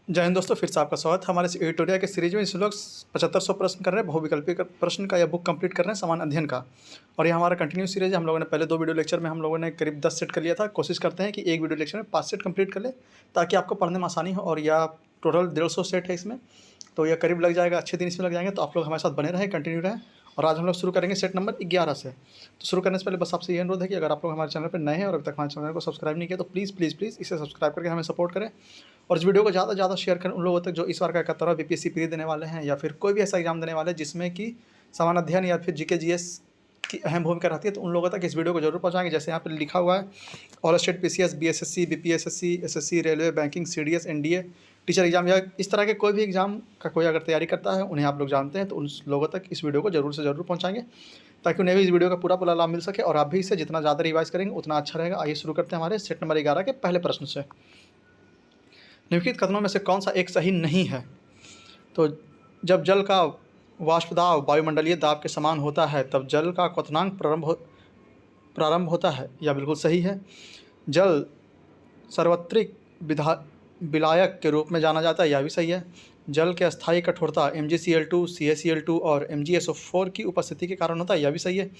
जय हिंद दोस्तों, फिर से आपका स्वागत है हमारे इस ट्यूटोरियल के सीरीज में। इस लोग 7500 प्रश्न कर रहे हैं, बहुविकल्पी प्रश्न का, या बुक कंप्लीट कर रहे हैं सामान्य अध्ययन का। और ये हमारा कंटिन्यू सीरीज है। हम लोगों ने पहले 2 वीडियो लेक्चर में हम लोगों ने करीब 10 सेट कर लिया था। कोशिश करते हैं कि एक वीडियो लेक्चर में 5 सेट कंप्लीट कर ले, ताकि आपको पढ़ने में आसानी हो। और यह टोटल 150 सेट है इसमें, तो यह करीब लग जाएगा, अच्छे दिन इसमें लग जाएंगे। तो आप लोग हमारे साथ बने रहें, कंटिन्यू रहें। और आज हम लोग शुरू करेंगे सेट नंबर 11 से। तो शुरू करने से पहले बस आपसे ये अनुरोध है कि अगर आप लोग हमारे चैनल पर नए हैं और अभी तक हमारे चैनल को सब्सक्राइब नहीं किया, तो प्लीज़ प्लीज़ प्लीज़ इसे सब्सक्राइब करके हमें सपोर्ट करें। और इस वीडियो को ज़्यादा से ज़्यादा शेयर करें उन लोगों तक जो इस बार का 71वां बीपीएससी प्री देने वाले हैं, या फिर कोई भी ऐसा एग्जाम देने वाले हैं जिसमें कि सामान्य अध्ययन या फिर जीके जीएस की अहम भूमिका रहती है। तो उन लोगों तक इस वीडियो को जरूर पहुंचाएंगे। जैसे यहाँ पर लिखा हुआ है, all state PCS, BSSC, BPSSC, SSC, railway, banking, CDS, NDA, teacher exam, या इस तरह के कोई भी एग्जाम का कोई अगर तैयारी करता है, उन्हें आप लोग जानते हैं, तो उन लोगों तक इस वीडियो को जरूर से जरूर पहुँचाएंगे, ताकि उन्हें भी इस वीडियो का पूरा लाभ मिल सके। और आप भी इसे जितना ज़्यादा रिवाइज करेंगे उतना अच्छा रहेगा। आइए शुरू करते हैं हमारे सेट नंबर 11 के पहले प्रश्न से। निम्नलिखित कथनों में से कौन सा एक सही नहीं है? तो जब जल का वाष्प दाब वायुमंडलीय दाब के समान होता है, तब जल का क्वथनांक प्रारंभ होता है, यह बिल्कुल सही है। जल सार्वत्रिक विलायक के रूप में जाना जाता है, यह भी सही है। जल के अस्थायी कठोरता MgCl2, CaCl2 और MgSO4 की उपस्थिति के कारण होता है, यह भी सही है।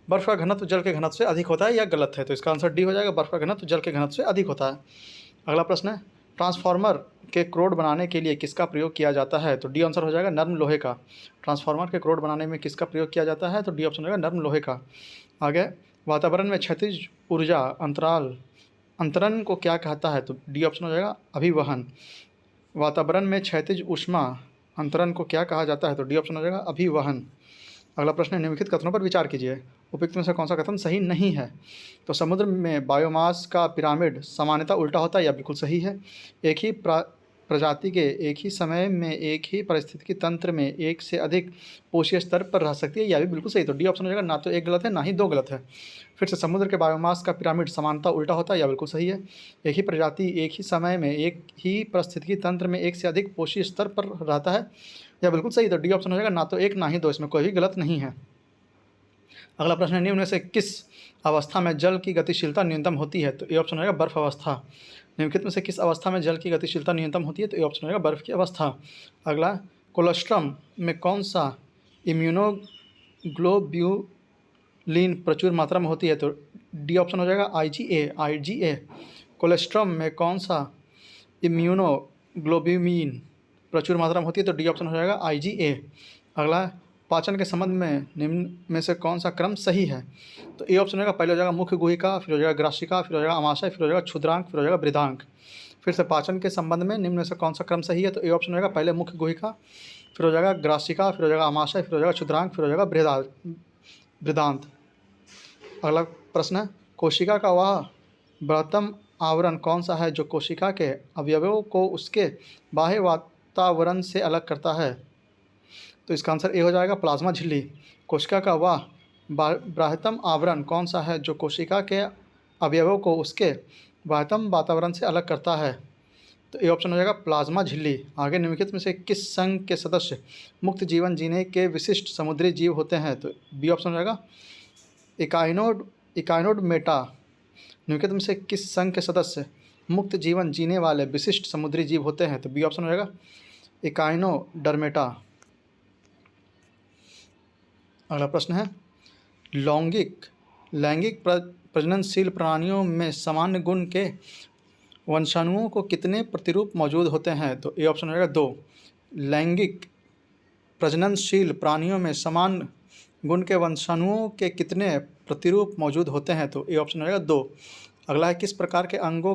बर्फ़ का घनत्व जल के घनत्व से अधिक होता है, यह गलत है। तो इसका आंसर डी हो जाएगा, बर्फ़ का घनत्व जल के घनत्व से अधिक होता है। अगला प्रश्न है, ट्रांसफार्मर के क्रोड बनाने के लिए किसका प्रयोग किया जाता है? तो डी आंसर हो जाएगा, नर्म लोहे का। ट्रांसफार्मर के क्रोड बनाने में किसका प्रयोग किया जाता है? तो डी ऑप्शन हो जाएगा, नर्म लोहे का। आगे, वातावरण में क्षैतिज ऊर्जा अंतरण को क्या कहता है? तो डी ऑप्शन हो जाएगा, अभिवहन। वातावरण में क्षैतिज ऊष्मा अंतरण को क्या कहा जाता है? तो डी ऑप्शन हो जाएगा, अभिवहन। अगला प्रश्न है, निम्नलिखित कथनों पर विचार कीजिए। उपयुक्त में से कौन सा कथन सही नहीं है? तो समुद्र में बायोमास का पिरामिड सामान्यतः उल्टा होता है, यह बिल्कुल सही है। एक ही प्रजाति के एक ही समय में एक ही पारिस्थितिकी तंत्र में एक से अधिक पोषीय स्तर पर रह सकती है, यह भी बिल्कुल सही। तो डी ऑप्शन हो जाएगा, ना तो एक गलत है ना ही दो गलत है। फिर से, समुद्र के बायोमास का पिरामिड सामान्यतः उल्टा होता है, यह बिल्कुल सही है। एक ही प्रजाति एक ही समय में एक ही पारिस्थितिकी तंत्र में एक से अधिक पोषीय स्तर पर रहता है, यह बिल्कुल सही। तो डी ऑप्शन हो जाएगा, ना तो एक ना ही दो, इसमें कोई भी गलत नहीं है। अगला प्रश्न है, निम्न में से किस अवस्था में जल की गतिशीलता न्यूनतम होती है? तो ए ऑप्शन हो जाएगा, बर्फ अवस्था। निम्नलिखित में से किस अवस्था में जल की गतिशीलता न्यूनतम होती है? तो ए ऑप्शन हो जाएगा, बर्फ की अवस्था। अगला, कोलोस्ट्रम में कौन सा इम्यूनोग्लोब्यूलिन प्रचुर मात्रा में होती है? तो डी ऑप्शन हो जाएगा, आईजीए। कोलेस्ट्रम में कौन सा इम्यूनोग्लोब्यूलिन प्रचुर मात्रा में होती है? तो डी ऑप्शन हो जाएगा, आईजीए। अगला, पाचन के संबंध में निम्न में से कौन सा क्रम सही है? तो ए ऑप्शन होगा, पहले हो जाएगा मुख्य गुहिका, फिर हो जाएगा ग्रासिका, फिर हो जाएगा आमाशय, फिर हो जाएगा क्षुद्रांक, फिर हो जाएगा बृहदांक। फिर से, पाचन के संबंध में निम्न में से कौन सा क्रम सही है? तो ए ऑप्शन होगा, पहले मुख्य गुहिका, फिर हो जाएगा ग्रासिका, फिर हो जाएगा आमाशय, फिर हो जाएगा क्षुद्रांक, फिर हो जाएगा बृहदांत। अगला प्रश्न है, कोशिका का वह बृहत्तम आवरण कौन सा है जो कोशिका के अवयवों को उसके बाह्य वातावरण से अलग करता है? तो इसका आंसर ए हो जाएगा, प्लाज्मा झिल्ली। कोशिका का वह बृहत्तम आवरण कौन सा है जो कोशिका के अवयवों को उसके बाह्यतम वातावरण से अलग करता है? तो ए ऑप्शन हो जाएगा, प्लाज्मा झिल्ली। आगे, निम्नलिखित में से किस संघ के सदस्य मुक्त जीवन जीने के विशिष्ट समुद्री जीव होते हैं? तो बी ऑप्शन हो जाएगा, इकाइनोडर्मेटा। निम्नलिखित में से किस संघ के सदस्य मुक्त जीवन जीने वाले विशिष्ट समुद्री जीव होते हैं? तो बी ऑप्शन हो जाएगा, इकाइनोडर्मेटा। अगला प्रश्न है, लैंगिक प्रजननशील प्राणियों में सामान्य गुण के वंशाणुओं को कितने प्रतिरूप मौजूद होते हैं? तो ए ऑप्शन हो जाएगा, 2। लैंगिक प्रजननशील प्राणियों में समान गुण के वंशाणुओं के कितने प्रतिरूप मौजूद होते हैं? तो ए ऑप्शन हो जाएगा, 2। अगला है, किस प्रकार के अंगों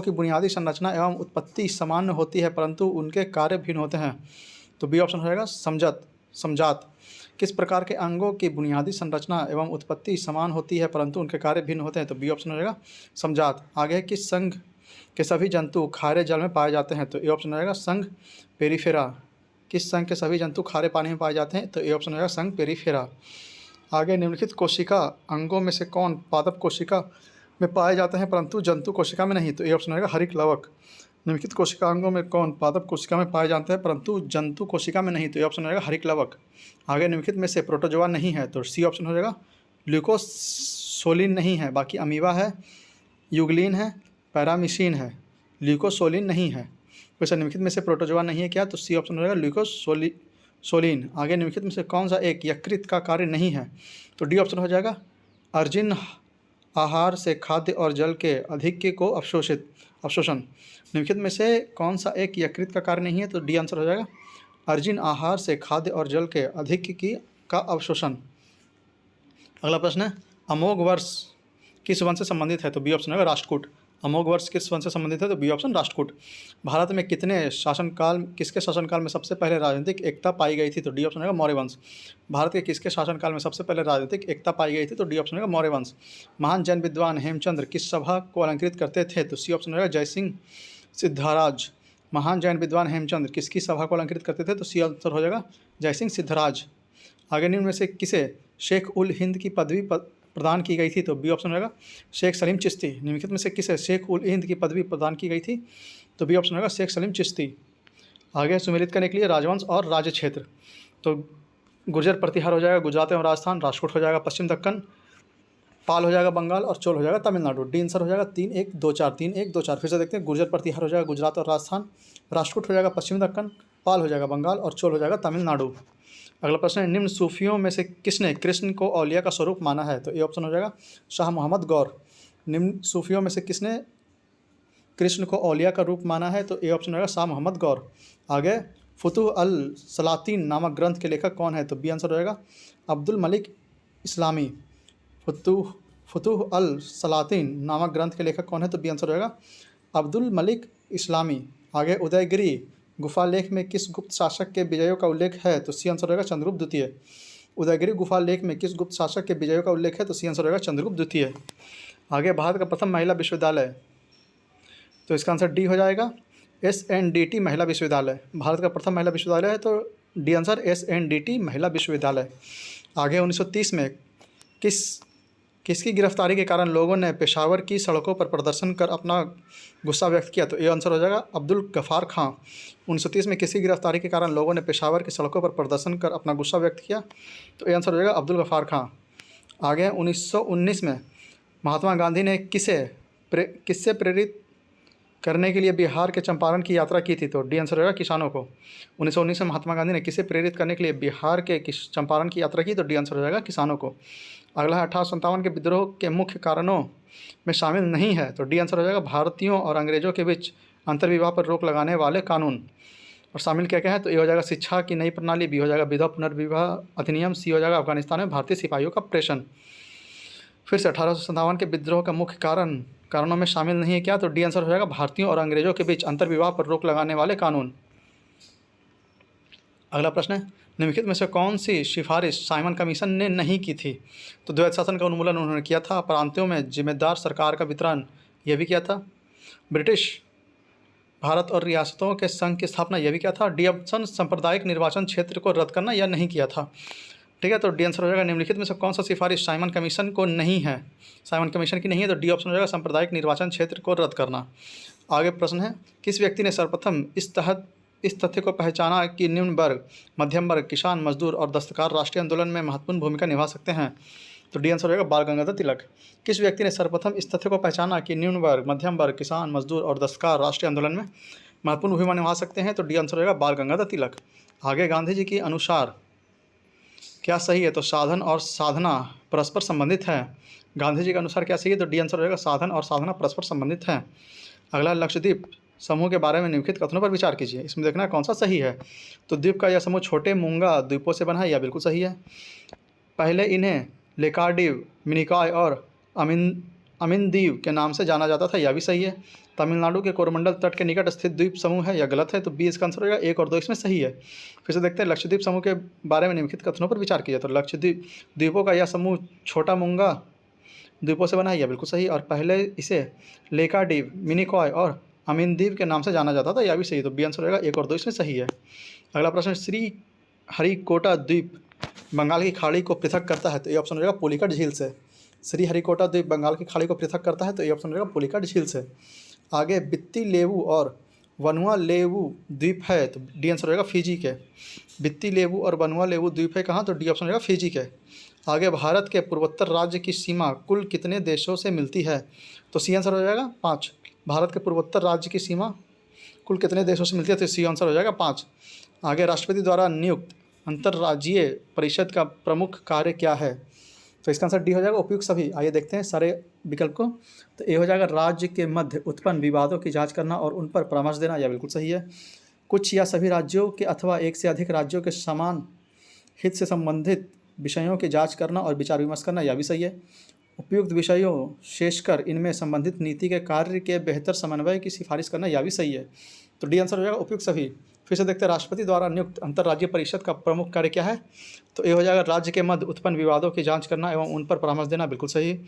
की बुनियादी संरचना एवं उत्पत्ति सामान्य होती है परंतु उनके कार्य भिन्न होते हैं? तो बी ऑप्शन हो जाएगा, समजात। किस प्रकार के अंगों की बुनियादी संरचना एवं उत्पत्ति समान होती है परंतु उनके कार्य भिन्न होते हैं? तो बी ऑप्शन हो जाएगा, समजात। आगे है, किस संघ के सभी जंतु खारे जल में पाए जाते हैं? तो ए ऑप्शन हो जाएगा, संघ पेरिफेरा। किस संघ के सभी जंतु खारे पानी में पाए जाते हैं? तो ए ऑप्शन हो जाएगा, संघ पेरिफेरा। आगे, निम्नलिखित कोशिका अंगों में से कौन पादप कोशिका में पाए जाते हैं परंतु जंतु कोशिका में नहीं? तो ए ऑप्शन हो जाएगा, हरित लवक। निम्नलिखित कोशिका अंगों में कौन पादप कोशिका में पाए जाते हैं परंतु जंतु कोशिका में नहीं? तो ये ऑप्शन हो जाएगा, हरित लवक। आगे, निम्नलिखित में से प्रोटोजोआ नहीं है? तो सी ऑप्शन हो जाएगा, ल्यूकोसोलिन नहीं है, बाकी अमीबा है, यूग्लिन है, पैरामीसिन है, ल्यूकोसोलिन नहीं है। वैसे निम्नलिखित में से प्रोटोजोआ नहीं है क्या? तो सी ऑप्शन हो जाएगा ल्यूकोसोलिन। आगे निम्नलिखित में से कौन सा एक यकृत का कार्य नहीं है? तो डी ऑप्शन हो जाएगा अर्जिन आहार से खाद्य और जल के अधिक्य को अवशोषण। निम्नलिखित में से कौन सा एक यकृत का कार्य नहीं है? तो डी आंसर हो जाएगा अर्जिन आहार से खाद्य और जल के अधिक्य का अवशोषण। अगला प्रश्न है अमोघ वर्ष किस वंश से संबंधित है? तो बी ऑप्शन होगा राष्ट्रकूट। अमोघ वर्ष किस वंश से संबंधित है? तो बी ऑप्शन राष्ट्रकूट। भारत में किसके शासनकाल में सबसे पहले राजनीतिक एकता पाई गई थी? तो डी ऑप्शन होगा मौर्य वंश। भारत के किसके शासनकाल में सबसे पहले राजनीतिक एकता पाई गई थी? तो डी ऑप्शन होगा मौर्य वंश। महान जैन विद्वान हेमचंद्र किस सभा को अलंकृत करते थे? तो सी ऑप्शन होगा जयसिंह सिद्धराज। महान जैन विद्वान हेमचंद्र किसकी सभा को अलंकृत करते थे? तो सी आंसर हो जाएगा जयसिंह सिद्धराज। आगे निम्न में से किसे शेख उल हिंद की पदवी प्रदान की गई थी? तो बी ऑप्शन होगा शेख सलीम चिश्ती। निम्नलिखित में से किसे शेख उल हिंद की पदवी प्रदान की गई थी? तो बी ऑप्शन होगा शेख सलीम चिश्ती। आगे सुमेलित करने के लिए राजवंश और राज्य क्षेत्र, तो गुर्जर प्रतिहार हो जाएगा गुजरात एवं राजस्थान, राष्ट्रकूट हो जाएगा पश्चिम दक्कन, पाल हो जाएगा बंगाल और चोल हो जाएगा तमिलनाडु। डी आंसर हो जाएगा 3-1-2-4 3-1-2-4। फिर से देखते हैं गुर्जर प्रतिहार हो जाएगा गुजरात और राजस्थान, राष्ट्रकूट हो जाएगा पश्चिम दक्कन, पाल हो जाएगा बंगाल और चोल हो जाएगा तमिलनाडु। अगला प्रश्न है निम्न सूफियों में से किसने कृष्ण को औलिया का स्वरूप माना है? तो ए ऑप्शन हो जाएगा शाह मोहम्मद गौर। निम्न सूफियों में से किसने कृष्ण को औलिया का रूप माना है? तो ए ऑप्शन होगा शाह मोहम्मद गौर। आगे फुतुह अल सलातीन नामक ग्रंथ के लेखक कौन है? तो बी आंसर हो जाएगा अब्दुल मलिक इस्लामी। फुतुह अल सलातीन नामक ग्रंथ के लेखक कौन है? तो बी आंसर हो जाएगा अब्दुल मलिक इस्लामी। आगे उदयगिरी गुफा लेख में किस गुप्त शासक के विजयों का उल्लेख है? तो सी आंसर होगा चंद्रगुप्त द्वितीय। उदयगिरी गुफा लेख में किस गुप्त शासक के विजयों का उल्लेख है? तो सी आंसर होगा चंद्रगुप्त द्वितीय। आगे भारत का प्रथम महिला विश्वविद्यालय, तो इसका आंसर डी हो जाएगा SNDT महिला विश्वविद्यालय। भारत का प्रथम महिला विश्वविद्यालय है, तो डी आंसर SNDT महिला विश्वविद्यालय। आगे 1930 में किसकी गिरफ्तारी के कारण लोगों ने पेशावर की सड़कों पर प्रदर्शन कर अपना गुस्सा व्यक्त किया? तो ये आंसर हो जाएगा अब्दुल गफ़ार खां। 1930 में किसकी गिरफ्तारी के कारण लोगों ने पेशावर की सड़कों पर प्रदर्शन कर अपना गुस्सा व्यक्त किया? तो ये आंसर हो जाएगा अब्दुल गफ़ार खां। आगे 1919 में महात्मा गांधी ने किससे प्रेरित करने के लिए बिहार के चंपारण की यात्रा की थी? तो डी आंसर होगा किसानों को। 1919 में महात्मा गांधी ने किसे प्रेरित करने के लिए बिहार के चंपारण की यात्रा की? तो डी आंसर हो जाएगा किसानों को। अगला है 1857 के विद्रोह के मुख्य कारणों में शामिल नहीं है, तो डी आंसर हो जाएगा भारतीयों और अंग्रेजों के बीच अंतर्विवाह पर रोक लगाने वाले कानून। और शामिल क्या क्या है? तो ए हो जाएगा शिक्षा की नई प्रणाली, बी हो जाएगा विधवा पुनर्विवाह अधिनियम, सी हो जाएगा अफगानिस्तान में भारतीय सिपाहियों का प्रेषण। फिर से 1857 के विद्रोह का मुख्य कारणों में शामिल नहीं है क्या? तो डी आंसर हो जाएगा भारतीयों और अंग्रेजों के बीच अंतर्विवाह पर रोक लगाने वाले कानून। अगला प्रश्न है निम्नलिखित में से कौन सी सिफारिश साइमन कमीशन ने नहीं की थी? तो द्वैध शासन का उन्मूलन उन्होंने किया था, प्रांतों में जिम्मेदार सरकार का वितरण यह भी किया था, ब्रिटिश भारत और रियासतों के संघ की स्थापना यह भी किया था, डी ऑप्शन सांप्रदायिक निर्वाचन क्षेत्र को रद्द करना यह नहीं किया था। ठीक है, तो डी आंसर हो जाएगा निम्नलिखित में से कौन सा सिफारिश साइमन कमीशन को नहीं है, साइमन कमीशन की नहीं है, तो डी ऑप्शन हो जाएगा सांप्रदायिक निर्वाचन क्षेत्र को रद्द करना। आगे प्रश्न है किस व्यक्ति ने सर्वप्रथम इस तथ्य को पहचाना कि निम्न वर्ग, मध्यम वर्ग, किसान, मजदूर और दस्तकार राष्ट्रीय आंदोलन में महत्वपूर्ण भूमिका निभा सकते हैं? तो डी आंसर होगा बाल गंगाधर तिलक। किस व्यक्ति ने सर्वप्रथम इस तथ्य को पहचाना कि निम्न वर्ग, मध्यम वर्ग, किसान, मजदूर और दस्तकार राष्ट्रीय आंदोलन में महत्वपूर्ण भूमिका निभा सकते हैं? तो डी आंसर होगा बाल गंगाधर तिलक। आगे गांधी जी के अनुसार क्या सही है? तो साधन और साधना परस्पर संबंधित है। गांधी जी के अनुसार क्या सही है? तो डी आंसर होगा साधन और साधना परस्पर संबंधित है। अगला लक्षद्वीप समूह के बारे में निम्नलिखित कथनों पर विचार कीजिए, इसमें देखना कौन सा सही है। तो द्वीप का यह समूह छोटे मूंगा द्वीपों से बना है, यह बिल्कुल सही है। पहले इन्हें लेकार्डिव, मिनिकॉय और अमिनदीव के नाम से जाना जाता था, यह भी सही है। तमिलनाडु के कोरमंडल तट के निकट स्थित द्वीप समूह है, यह गलत है, तो बी इसका आंसर होगा 1 और 2 इसमें सही है। फिर से देखते हैं लक्षद्वीप समूह के बारे में निम्नलिखित कथनों पर विचार किया। तो लक्षद्वीप द्वीपों का यह समूह छोटा मूंगा द्वीपों से बना है, यह बिल्कुल सही। और पहले इसे लेकार्डिव, मिनिकॉय और अमिनदीव के नाम से जाना जाता था, यह भी सही, तो बी आंसर होगा 1 और 2 इसमें सही है। अगला प्रश्न श्री हरिकोटा द्वीप बंगाल की खाड़ी को पृथक करता है, तो ये ऑप्शन रहेगा पुलिकट झील से। श्री हरिकोटा द्वीप बंगाल की खाड़ी को पृथक करता है, तो ये ऑप्शन रहेगा पुलिकट झील से। आगे बित्ती लेवू और वनुआ लेवू द्वीप है, तो डी आंसर रहेगा फिजी के। बित्ती लेवू और वनुआ लेवू द्वीप है कहाँ? तो डी ऑप्शन रहेगा फिजी के। आगे भारत के पूर्वोत्तर राज्य की सीमा कुल कितने देशों से मिलती है? तो सी आंसर हो जाएगा 5। भारत के पूर्वोत्तर राज्य की सीमा कुल कितने देशों से मिलती है? तो सी आंसर हो जाएगा 5। आगे, राष्ट्रपति द्वारा नियुक्त अंतर्राज्यीय परिषद का प्रमुख कार्य क्या है? तो इसका आंसर डी हो जाएगा, उपयुक्त सभी। आइए देखते हैं सारे विकल्प को। तो ए हो जाएगा, राज्य के मध्य उत्पन्न विवादों की जांच करना और उन पर परामर्श देना, यह बिल्कुल सही है। कुछ या सभी राज्यों के अथवा एक से अधिक राज्यों के समान हित से संबंधित विषयों की जांच करना और विचार विमर्श करना, यह भी सही है। उपयुक्त विषयों शेषकर इनमें संबंधित नीति के कार्य के बेहतर समन्वय की सिफारिश करना, यह भी सही है। तो डी आंसर हो जाएगा, उपयुक्त सभी। फिर से देखते हैं, राष्ट्रपति द्वारा नियुक्त अंतर्राज्यीय परिषद का प्रमुख कार्य क्या है? तो ये हो जाएगा, राज्य के मध्य उत्पन्न विवादों की जांच करना एवं उन पर परामर्श देना, बिल्कुल सही।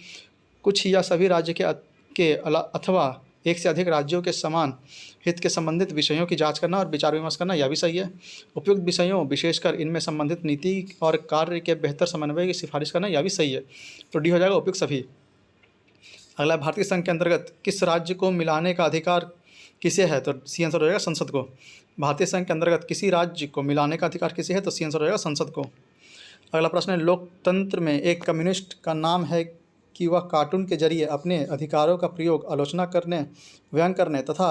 कुछ या सभी राज्य के अथवा एक से अधिक राज्यों के समान हित के संबंधित विषयों की जांच करना और विचार विमर्श करना, यह भी सही है। उपयुक्त विषयों विशेषकर इनमें संबंधित नीति और कार्य के बेहतर समन्वय की सिफारिश करना, यह भी सही है। तो डी हो जाएगा, उपयुक्त सभी। अगला, भारतीय संघ के अंतर्गत किस राज्य को मिलाने का अधिकार किसे है? तो सी आंसर हो जाएगा, संसद को। भारतीय संघ के अंतर्गत किसी राज्य को मिलाने का अधिकार किसे है? तो सी आंसर हो जाएगा, संसद को। अगला प्रश्न है, लोकतंत्र में एक कम्युनिस्ट का नाम है कि वह कार्टून के जरिए अपने अधिकारों का प्रयोग आलोचना करने, व्यंग करने तथा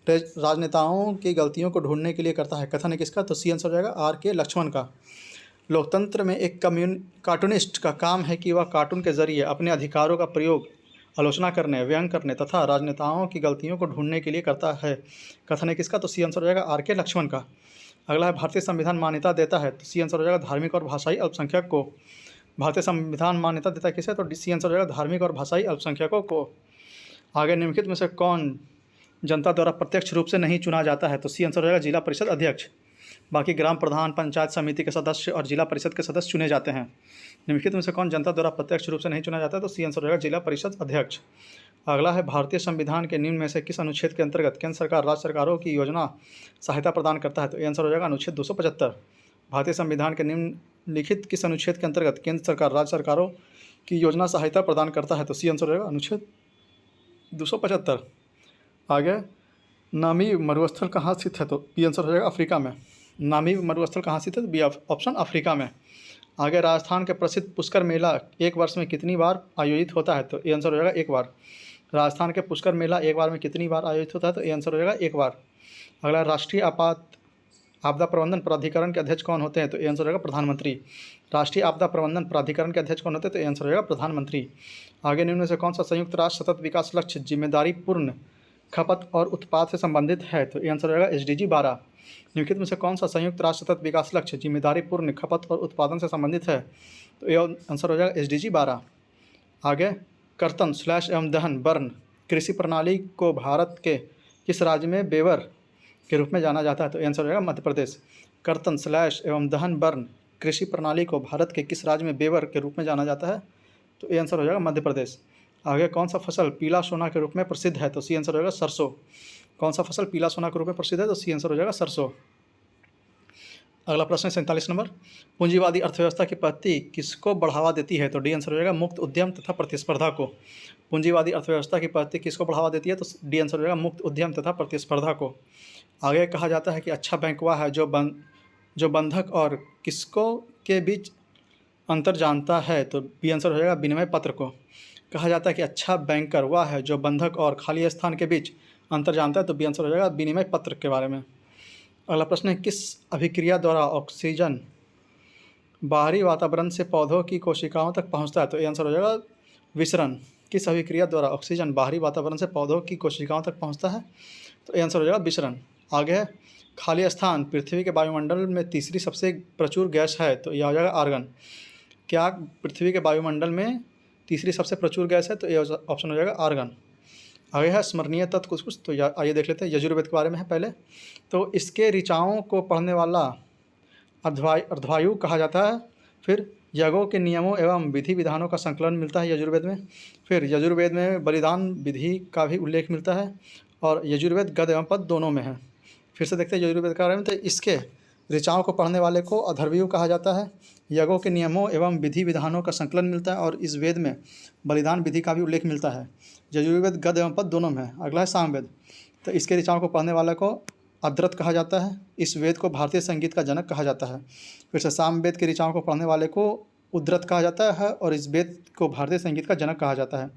राजनेताओं की गलतियों को ढूंढने के लिए करता है। कथन है किसका? तो सी आंसर हो जाएगा, आर के लक्ष्मण का। लोकतंत्र में एक कार्टूनिस्ट का काम है कि वह कार्टून के जरिए अपने अधिकारों का प्रयोग आलोचना करने, व्यंग करने तथा राजनेताओं की गलतियों को ढूंढने के लिए करता है। कथन है किसका? तो सी आंसर हो जाएगा, आर के लक्ष्मण का। अगला है, भारतीय संविधान मान्यता देता है। तो सी आंसर हो जाएगा, धार्मिक और भाषाई अल्पसंख्यक को। भारतीय संविधान मान्यता देता है किसे? तो सी आंसर हो जाएगा, धार्मिक और भाषाई अल्पसंख्यकों को। आगे, निम्नलिखित में से कौन जनता द्वारा प्रत्यक्ष रूप से नहीं चुना जाता है? तो सी आंसर हो जाएगा, जिला परिषद अध्यक्ष। बाकी ग्राम प्रधान, पंचायत समिति के सदस्य और जिला परिषद के सदस्य चुने जाते हैं। निम्नलिखित में से कौन जनता द्वारा प्रत्यक्ष रूप से नहीं चुना जाता है? तो सी आंसर हो जाएगा, जिला परिषद अध्यक्ष। अगला है, भारतीय संविधान के निम्न में से किस अनुच्छेद के अंतर्गत केंद्र सरकार राज्य सरकारों की योजना सहायता प्रदान करता है? तो ये आंसर हो जाएगा, अनुच्छेद 275। भारतीय संविधान के निम्नलिखित किस अनुच्छेद के अंतर्गत केंद्र सरकार राज्य सरकारों की योजना सहायता प्रदान करता है? तो सी आंसर हो जाएगा, अनुच्छेद 275। आगे, नामीब मरुस्थल कहाँ स्थित है? तो बी आंसर हो जाएगा, अफ्रीका में। नामीब मरुस्थल कहाँ स्थित है? तो बी ऑप्शन, अफ्रीका में। आगे, राजस्थान के प्रसिद्ध पुष्कर मेला एक वर्ष में कितनी बार आयोजित होता है? तो ये आंसर हो जाएगा, एक बार। राजस्थान के पुष्कर मेला एक बार में कितनी बार आयोजित होता है? तो ये आंसर हो जाएगा, एक बार। अगला, राष्ट्रीय आपदा प्रबंधन प्राधिकरण के अध्यक्ष कौन होते हैं? तो ये आंसर हो जाएगा, प्रधानमंत्री। राष्ट्रीय आपदा प्रबंधन प्राधिकरण के अध्यक्ष कौन होते हैं? तो ये आंसर हो जाएगा, प्रधानमंत्री। आगे, निम्न में से कौन सा संयुक्त राष्ट्र सतत विकास लक्ष्य जिम्मेदारीपूर्ण खपत और उत्पाद से संबंधित है? तो ये आंसर हो जाएगा, SDG 12। निम्नलिखित में से कौन सा संयुक्त राष्ट्र सतत विकास लक्ष्य जिम्मेदारीपूर्ण खपत और उत्पादन से संबंधित है? तो ये आंसर हो जाएगा, SDG 12। आगे, कर्तन स्लैश एवं दहन बर्न कृषि प्रणाली को भारत के किस राज्य में बेवर के रूप में जाना जाता है? तो आंसर हो जाएगा, मध्य प्रदेश। कर्तन स्लैश एवं दहन बर्न कृषि प्रणाली को भारत के किस राज्य में बेवर के रूप में जाना जाता है? तो ये आंसर हो जाएगा, मध्य प्रदेश। आगे, कौन सा फसल पीला सोना के रूप में प्रसिद्ध है? तो सी आंसर हो जाएगा, सरसों। कौन सा फसल पीला सोना के रूप में प्रसिद्ध है? तो सी आंसर हो जाएगा, सरसों। अगला प्रश्न है 47 नंबर, पूंजीवादी अर्थव्यवस्था की पद्धति किसको बढ़ावा देती है? तो डी आंसर हो जाएगा, मुक्त उद्यम तथा प्रतिस्पर्धा को। पूंजीवादी अर्थव्यवस्था की पद्धति किसको बढ़ावा देती है? तो डी आंसर हो जाएगा, मुक्त उद्यम तथा प्रतिस्पर्धा को। आगे कहा जाता है कि अच्छा बैंक वह है जो बंधक और किसको के बीच अंतर जानता है? तो बी आंसर हो जाएगा, विनिमय पत्र को। कहा जाता है कि अच्छा बैंकर वह है जो बंधक और खाली स्थान के बीच अंतर जानता है। तो बी आंसर हो जाएगा, विनिमय पत्र के बारे में। अगला प्रश्न है, किस अभिक्रिया द्वारा ऑक्सीजन बाहरी वातावरण से पौधों की कोशिकाओं तक पहुंचता है? तो ये आंसर हो जाएगा, विसरण। किस अभिक्रिया द्वारा ऑक्सीजन बाहरी वातावरण से पौधों की कोशिकाओं तक पहुंचता है? तो ये आंसर हो जाएगा, विसरण। आगे है, खाली स्थान पृथ्वी के वायुमंडल में तीसरी सबसे प्रचुर गैस है? तो यह हो जाएगा, आर्गन। क्या पृथ्वी के वायुमंडल में तीसरी सबसे प्रचुर गैस है? तो ये ऑप्शन हो जाएगा, आर्गन। आगे है, स्मरणीय तत्व कुछ। तो आइए देख लेते हैं, यजुर्वेद के बारे में है पहले। तो इसके ऋचाओं को पढ़ने वाला अर्धवायु कहा जाता है। फिर यज्ञों के नियमों एवं विधि विधानों का संकलन मिलता है यजुर्वेद में। फिर यजुर्वेद में बलिदान विधि का भी उल्लेख मिलता है और यजुर्वेद गद एवं पद दोनों में है। फिर से देखते हैं यजुर्वेद के बारे में। तो इसके ऋचाओं को पढ़ने वाले को अधर्वयु कहा जाता है। यज्ञों के नियमों एवं विधि विधानों का संकलन मिलता है और इस वेद में बलिदान विधि का भी उल्लेख मिलता है। यजुर्वेद गद एवं पद दोनों में है। अगला है, सामवेद। तो इसके ऋचाओं को पढ़ने वाले को अद्रत कहा जाता है। इस वेद को भारतीय संगीत का जनक कहा जाता है। फिर से सामवेद के ऋचाओं को पढ़ने वाले को उद्रत कहा जाता है और इस वेद को भारतीय संगीत का जनक कहा जाता है।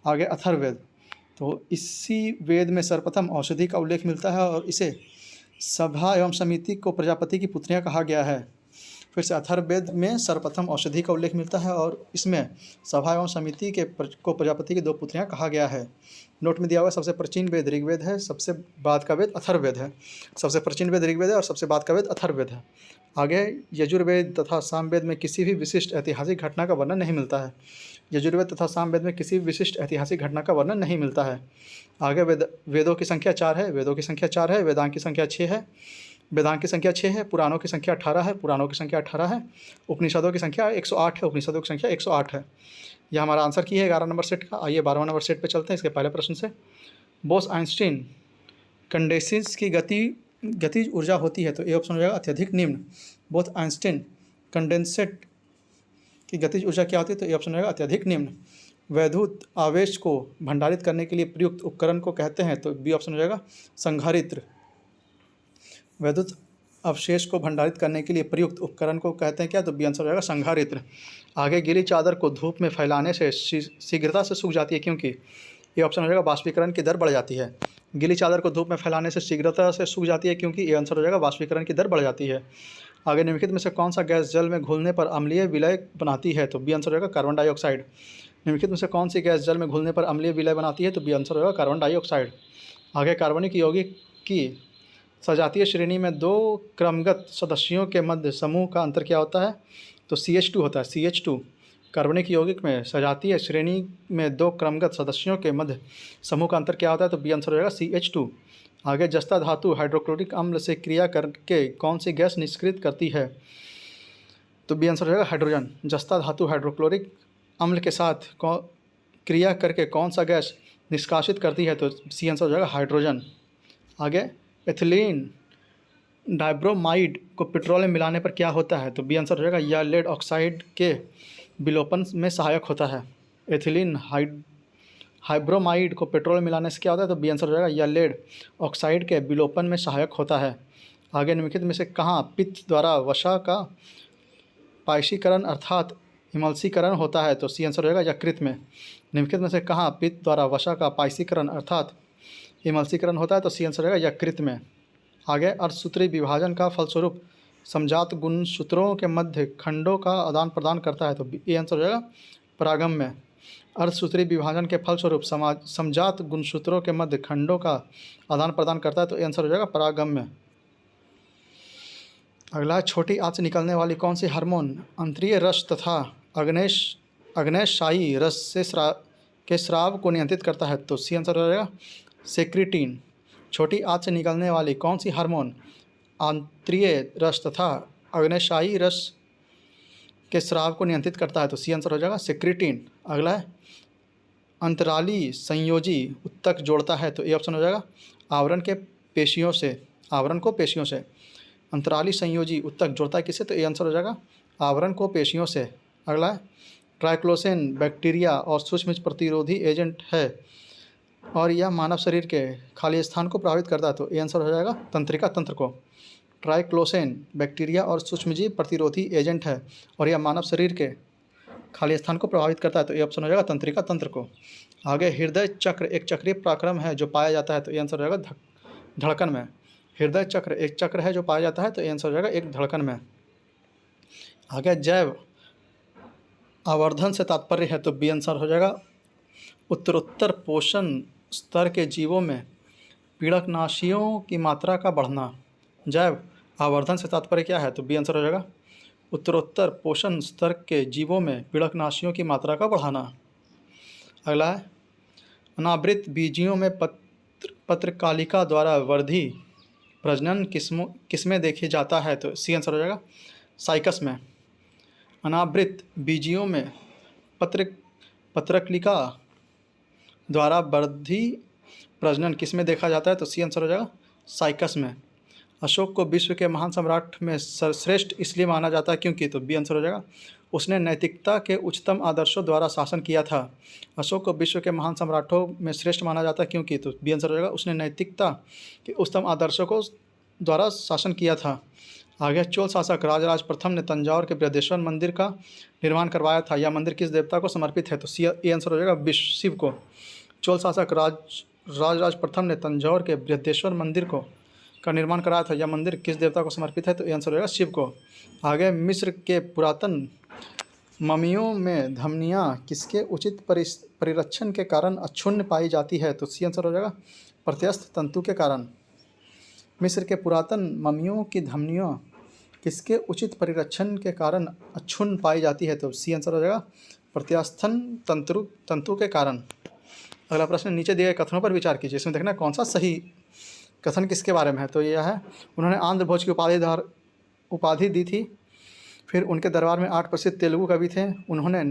आगे अथर्ववेद। तो इसी वेद में सर्वप्रथम औषधि का उल्लेख मिलता है और इसे सभा एवं समिति को प्रजापति की पुत्रियां कहा गया है। फिर से अथर्ववेद में सर्वप्रथम औषधि का उल्लेख मिलता है और इसमें सभा एवं समिति को प्रजापति की 2 पुत्रियां कहा गया है। नोट में दिया हुआ सबसे प्राचीन वेद ऋग्वेद है, सबसे बाद का वेद अथर्ववेद है। सबसे प्राचीन वेद ऋग्वेद है और सबसे बाद का वेद अथर्ववेद है। आगे यजुर्वेद तथा सामवेद में किसी भी विशिष्ट ऐतिहासिक घटना का वर्णन नहीं मिलता है। यजुर्वेद तथा सामवेद में किसी भी विशिष्ट ऐतिहासिक घटना का वर्णन नहीं मिलता है। आगे वेदों की संख्या 4 है, वेदों की संख्या 4 है, वेदांग की संख्या 6 है, वेदांग की संख्या 6 है, पुराणों की संख्या 18 है, पुराणों की संख्या 18 है, उपनिषदों की संख्या 108 है, उपनिषदों की संख्या 108 है। यह हमारा आंसर की है 11 नंबर सेट का। आइए 12वां नंबर सेट पे चलते हैं इसके पहले प्रश्न से। बोस-आइंस्टीन कंडेंसेस की गतिज ऊर्जा होती है, तो ए ऑप्शन हो जाएगा अत्यधिक निम्न। बोस-आइंस्टीन कंडेंसेट की गतिज ऊर्जा क्या होती है, तो ए ऑप्शन हो जाएगा अत्यधिक निम्न। वैद्युत आवेश को भंडारित करने के लिए प्रयुक्त उपकरण को कहते हैं, तो बी ऑप्शन हो जाएगा संधारित्र। वैद्युत अवशेष को भंडारित करने के लिए प्रयुक्त उपकरण को कहते हैं क्या, तो बी आंसर हो जाएगा संधारित्र। आगे गीली चादर को धूप में फैलाने से शीघ्रता से सूख जाती है, क्योंकि ये ऑप्शन हो जाएगा वाष्पीकरण की दर बढ़ जाती है। गीली चादर को धूप में फैलाने से शीघ्रता से सूख जाती है, क्योंकि ये आंसर हो जाएगा वाष्पीकरण की दर बढ़ जाती है। आगे निम्नलिखित में से कौन सा गैस जल में घुलने पर अम्लीय विलय बनाती है, तो बी आंसर हो जाएगा कार्बन डाइऑक्साइड। निम्नलिखित में से कौन सी गैस जल में घुलने पर अम्लीय विलय बनाती है, तो बी आंसर होगा कार्बन डाइऑक्साइड। आगे कार्बनिक यौगिक की सजातीय श्रेणी में 2 क्रमगत सदस्यों के मध्य समूह का अंतर क्या होता है, तो CH2 होता है, CH2। कार्बनिक यौगिक में सजातीय श्रेणी में 2 क्रमगत सदस्यों के मध्य समूह का अंतर क्या होता है, तो बी आंसर हो जाएगा CH2। आगे जस्ता धातु हाइड्रोक्लोरिक अम्ल से क्रिया करके कौन सी गैस निष्क्रित करती है, तो बी आंसर हो जाएगा हाइड्रोजन। जस्ता धातु हाइड्रोक्लोरिक अम्ल के साथ क्रिया करके कौन सा गैस निष्कासित करती है, तो सी आंसर हो जाएगा हाइड्रोजन। आगे एथिलीन डाइब्रोमाइड को पेट्रोल में मिलाने पर क्या होता है, तो बी आंसर हो जाएगा यह लेड ऑक्साइड के विलोपन में सहायक होता है। एथिलीन हाइब्रोमाइड को पेट्रोल में मिलाने से क्या होता है, तो बी आंसर हो जाएगा यह लेड ऑक्साइड के विलोपन में सहायक होता है। आगे निम्नलिखित में से कहाँ पित्त द्वारा वसा का पायसीकरण अर्थात हिमलसीकरण होता है, तो सी आंसर हो जाएगा यकृत में। निम्नलिखित में से कहाँ पित्त द्वारा वसा का पायसीकरण अर्थात हिमलसीकरण होता है, तो सी आंसर हो जाएगा यकृत में। आगे अर्धसूत्री विभाजन का फलस्वरूप समजात गुणसूत्रों के मध्य खंडों का आदान प्रदान करता है, तो ए आंसर हो जाएगा परागम में। अर्धसूत्री विभाजन के फलस्वरूप समजात गुणसूत्रों के मध्य खंडों का आदान प्रदान करता है, तो ए आंसर हो जाएगा परागम में। अगला छोटी आंच से निकलने वाली कौन सी हार्मोन अंतरीय रस तथा अग्नेयशायी रस के स्राव को नियंत्रित करता है, तो सी आंसर हो जाएगा सेक्रेटिन। छोटी आंच से निकलने वाली कौन सी हार्मोन आंतरीय रस तथा अग्नेयशायी रस के स्राव को नियंत्रित करता है, तो सी आंसर हो जाएगा सेक्रेटिन। अगला है अंतराली संयोजी उत्तक जोड़ता है, तो ए ऑप्शन हो जाएगा आवरण को पेशियों से। अंतराली संयोजी उत्तक जोड़ता है किससे, तो ए आंसर हो जाएगा आवरण को पेशियों से। अगला है ट्राइक्लोसेन बैक्टीरिया और सूक्ष्म प्रतिरोधी एजेंट है और यह मानव शरीर के खाली स्थान को प्रभावित करता है, तो ए आंसर हो जाएगा तंत्रिका तंत्र को। ट्राइक्लोसेन बैक्टीरिया और सूक्ष्मजीव प्रतिरोधी एजेंट है और यह मानव शरीर के खाली स्थान को प्रभावित करता है, तो ए ऑप्शन हो जाएगा तंत्रिका तंत्र को। आगे हृदय चक्र एक चक्रीय पराक्रम है जो पाया जाता है, तो ए आंसर हो जाएगा धड़कन में। हृदय चक्र एक चक्र है जो पाया जाता है, तो ए आंसर हो जाएगा एक धड़कन में। आगे जैव आवर्धन से तात्पर्य है, तो बी आंसर हो जाएगा उत्तरोत्तर पोषण स्तर के जीवों में पीड़कनाशियों की मात्रा का बढ़ना। जैव आवर्धन से तात्पर्य क्या है, तो बी आंसर हो जाएगा उत्तरोत्तर पोषण स्तर के जीवों में पीड़कनाशियों की मात्रा का बढ़ाना। अगला है अनावृत बीजियों में पत्रकालिका द्वारा वर्धी प्रजनन किसमें देखे जाता है, तो सी आंसर हो जाएगा साइकस में। अनावृत बीजियों में पत्रकालिका द्वारा वर्धी प्रजनन किसमें देखा जाता है, तो सी आंसर हो जाएगा साइकस में। अशोक को विश्व के महान सम्राट में सर्वश्रेष्ठ इसलिए माना जाता है क्योंकि, तो बी आंसर हो जाएगा उसने नैतिकता के उच्चतम आदर्शों द्वारा शासन किया था। अशोक को विश्व के महान सम्राटों में श्रेष्ठ माना जाता है क्योंकि, तो बी आंसर हो जाएगा उसने नैतिकता के उच्चतम आदर्शों को द्वारा शासन किया था। आगे चोल शासक राजराज प्रथम ने तंजौर के बृहदेश्वर मंदिर का निर्माण करवाया था। यह मंदिर किस देवता को समर्पित है, तो सी ए आंसर हो जाएगा शिव को। चोल शासक राजराज प्रथम ने तंजौर के बृहदेश्वर मंदिर का निर्माण कराया था? यह मंदिर किस देवता को समर्पित है? तो ये आंसर होगा शिव को। आगे, मिस्र के पुरातन ममियों में धमनियाँ किसके उचित परिरक्षण के कारण अक्षुण्ण पाई जाती है? तो सी आंसर हो जाएगा प्रत्यस्थ तंतु के कारण। मिस्र के पुरातन ममियों की धमनियों किसके उचित परिरक्षण के कारण अक्षुण्ण पाई जाती है? तो सी आंसर हो जाएगा प्रत्यास्थन तंतु के कारण। अगला प्रश्न, नीचे दिए गए कथनों पर विचार कीजिए, इसमें देखना कौन सा सही कथन किसके बारे में है। तो यह है, उन्होंने आंध्र भोज की उपाधि दी थी। फिर उनके दरबार में 8 प्रसिद्ध तेलुगु कवि थे। उन्होंने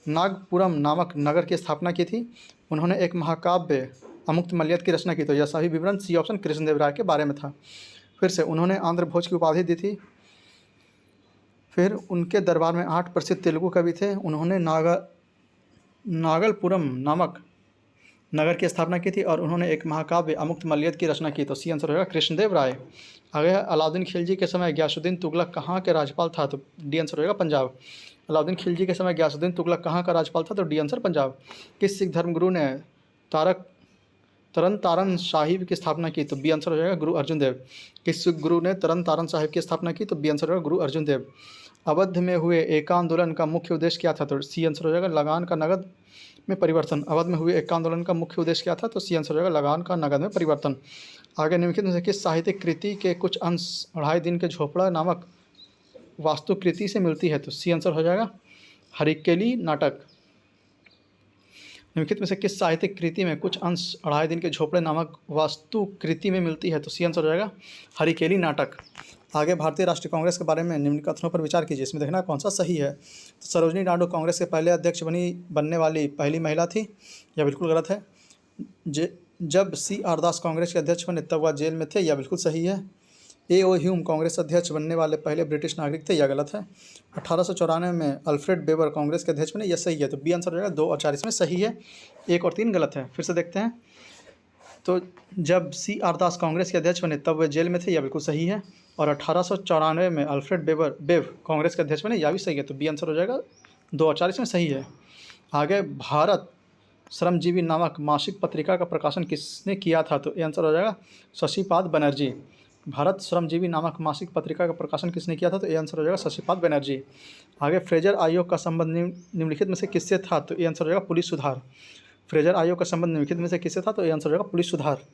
नागपुरम नामक नगर की स्थापना की थी। उन्होंने एक महाकाव्य अमुक्तमाल्यद की रचना की। तो यह सभी विवरण सी ऑप्शन कृष्णदेव राय के बारे में था। फिर से, उन्होंने आंध्र भोज की उपाधि दी थी। फिर उनके दरबार में 8 प्रसिद्ध तेलुगु कवि थे। उन्होंने नागलपुरम नामक नगर की स्थापना की थी और उन्होंने एक महाकाव्य अमुक्तमाल्यद की रचना की। तो सी आंसर होगा कृष्णदेव राय। आगे, अलाउद्दीन खिलजी के समय गयासुद्दीन तुगलक कहाँ के राज्यपाल था? तो डी आंसर होगा पंजाब। अलाउद्दीन खिलजी के समय गयासुद्दीन तुगलक कहाँ का राज्यपाल था? तो डी आंसर पंजाब। किस सिख धर्मगुरु ने तरन तारन साहिब की स्थापना की? तो बी आंसर हो जाएगा गुरु अर्जुन देव। किस सिख गुरु ने तरन तारन साहिब की स्थापना की? तो बी आंसर होगा गुरु अर्जुन देव। अवध में हुए एका आंदोलन का मुख्य उद्देश्य क्या था? तो सी आंसर हो जाएगा लगान का नगद में परिवर्तन। अवध में हुए एका आंदोलन का मुख्य उद्देश्य क्या था? तो सी आंसर हो जाएगा लगान का नगद में परिवर्तन। आगे, निम्नलिखित में से किस साहित्यिक कृति के कुछ अंश 2.5 दिन के झोपड़ा नामक वास्तुकृति से मिलती है? तो सी आंसर हो जाएगा हरिकेली नाटक। निम्नलिखित में से किस साहित्यिक कृति में कुछ अंश 2.5 दिन के झोपड़े नामक वास्तुकृति में मिलती है? तो सी आंसर हो जाएगा हरिकेली नाटक। आगे, भारतीय राष्ट्रीय कांग्रेस के बारे में निम्न कथनों पर विचार कीजिए, इसमें देखना कौन सा सही है। तो सरोजनी नायडू कांग्रेस के पहले अध्यक्ष बनने वाली पहली महिला थी। यह बिल्कुल गलत है। जब सी आर दास कांग्रेस के अध्यक्ष बने तब वह जेल में थे। यह बिल्कुल सही है। ए ओ ह्यूम कांग्रेस अध्यक्ष बनने वाले पहले ब्रिटिश नागरिक थे। यह गलत है। 1894 में अल्फ्रेड बेबर कांग्रेस के अध्यक्ष बने। यह सही है। तो बी आंसर हो जाएगा 2 और 4 इसमें सही है, 1 और 3 गलत है। फिर से देखते हैं। तो जब सी आर दास कांग्रेस के अध्यक्ष बने तब वे जेल में थे। यह बिल्कुल सही है। और 1894 में अल्फ्रेड बेव कांग्रेस के अध्यक्ष बने। यह भी सही है। तो बी आंसर हो जाएगा 2 और 4 इसमें सही है। आगे, भारत श्रमजीवी नामक मासिक पत्रिका का प्रकाशन किसने किया था? तो ये आंसर हो जाएगा शशिपाद बनर्जी। भारत श्रमजीवी नामक मासिक पत्रिका का प्रकाशन किसने किया था? तो ये आंसर हो जाएगा शशिपाद बनर्जी। आगे, फ्रेजर आयोग का संबंध निम्नलिखित में से किससे था? तो ये आंसर हो जाएगा पुलिस सुधार। फ्रेजर आयोग का संबंध निम्नलिखित में से किससे था? तो ये आंसर हो जाएगा पुलिस सुधार।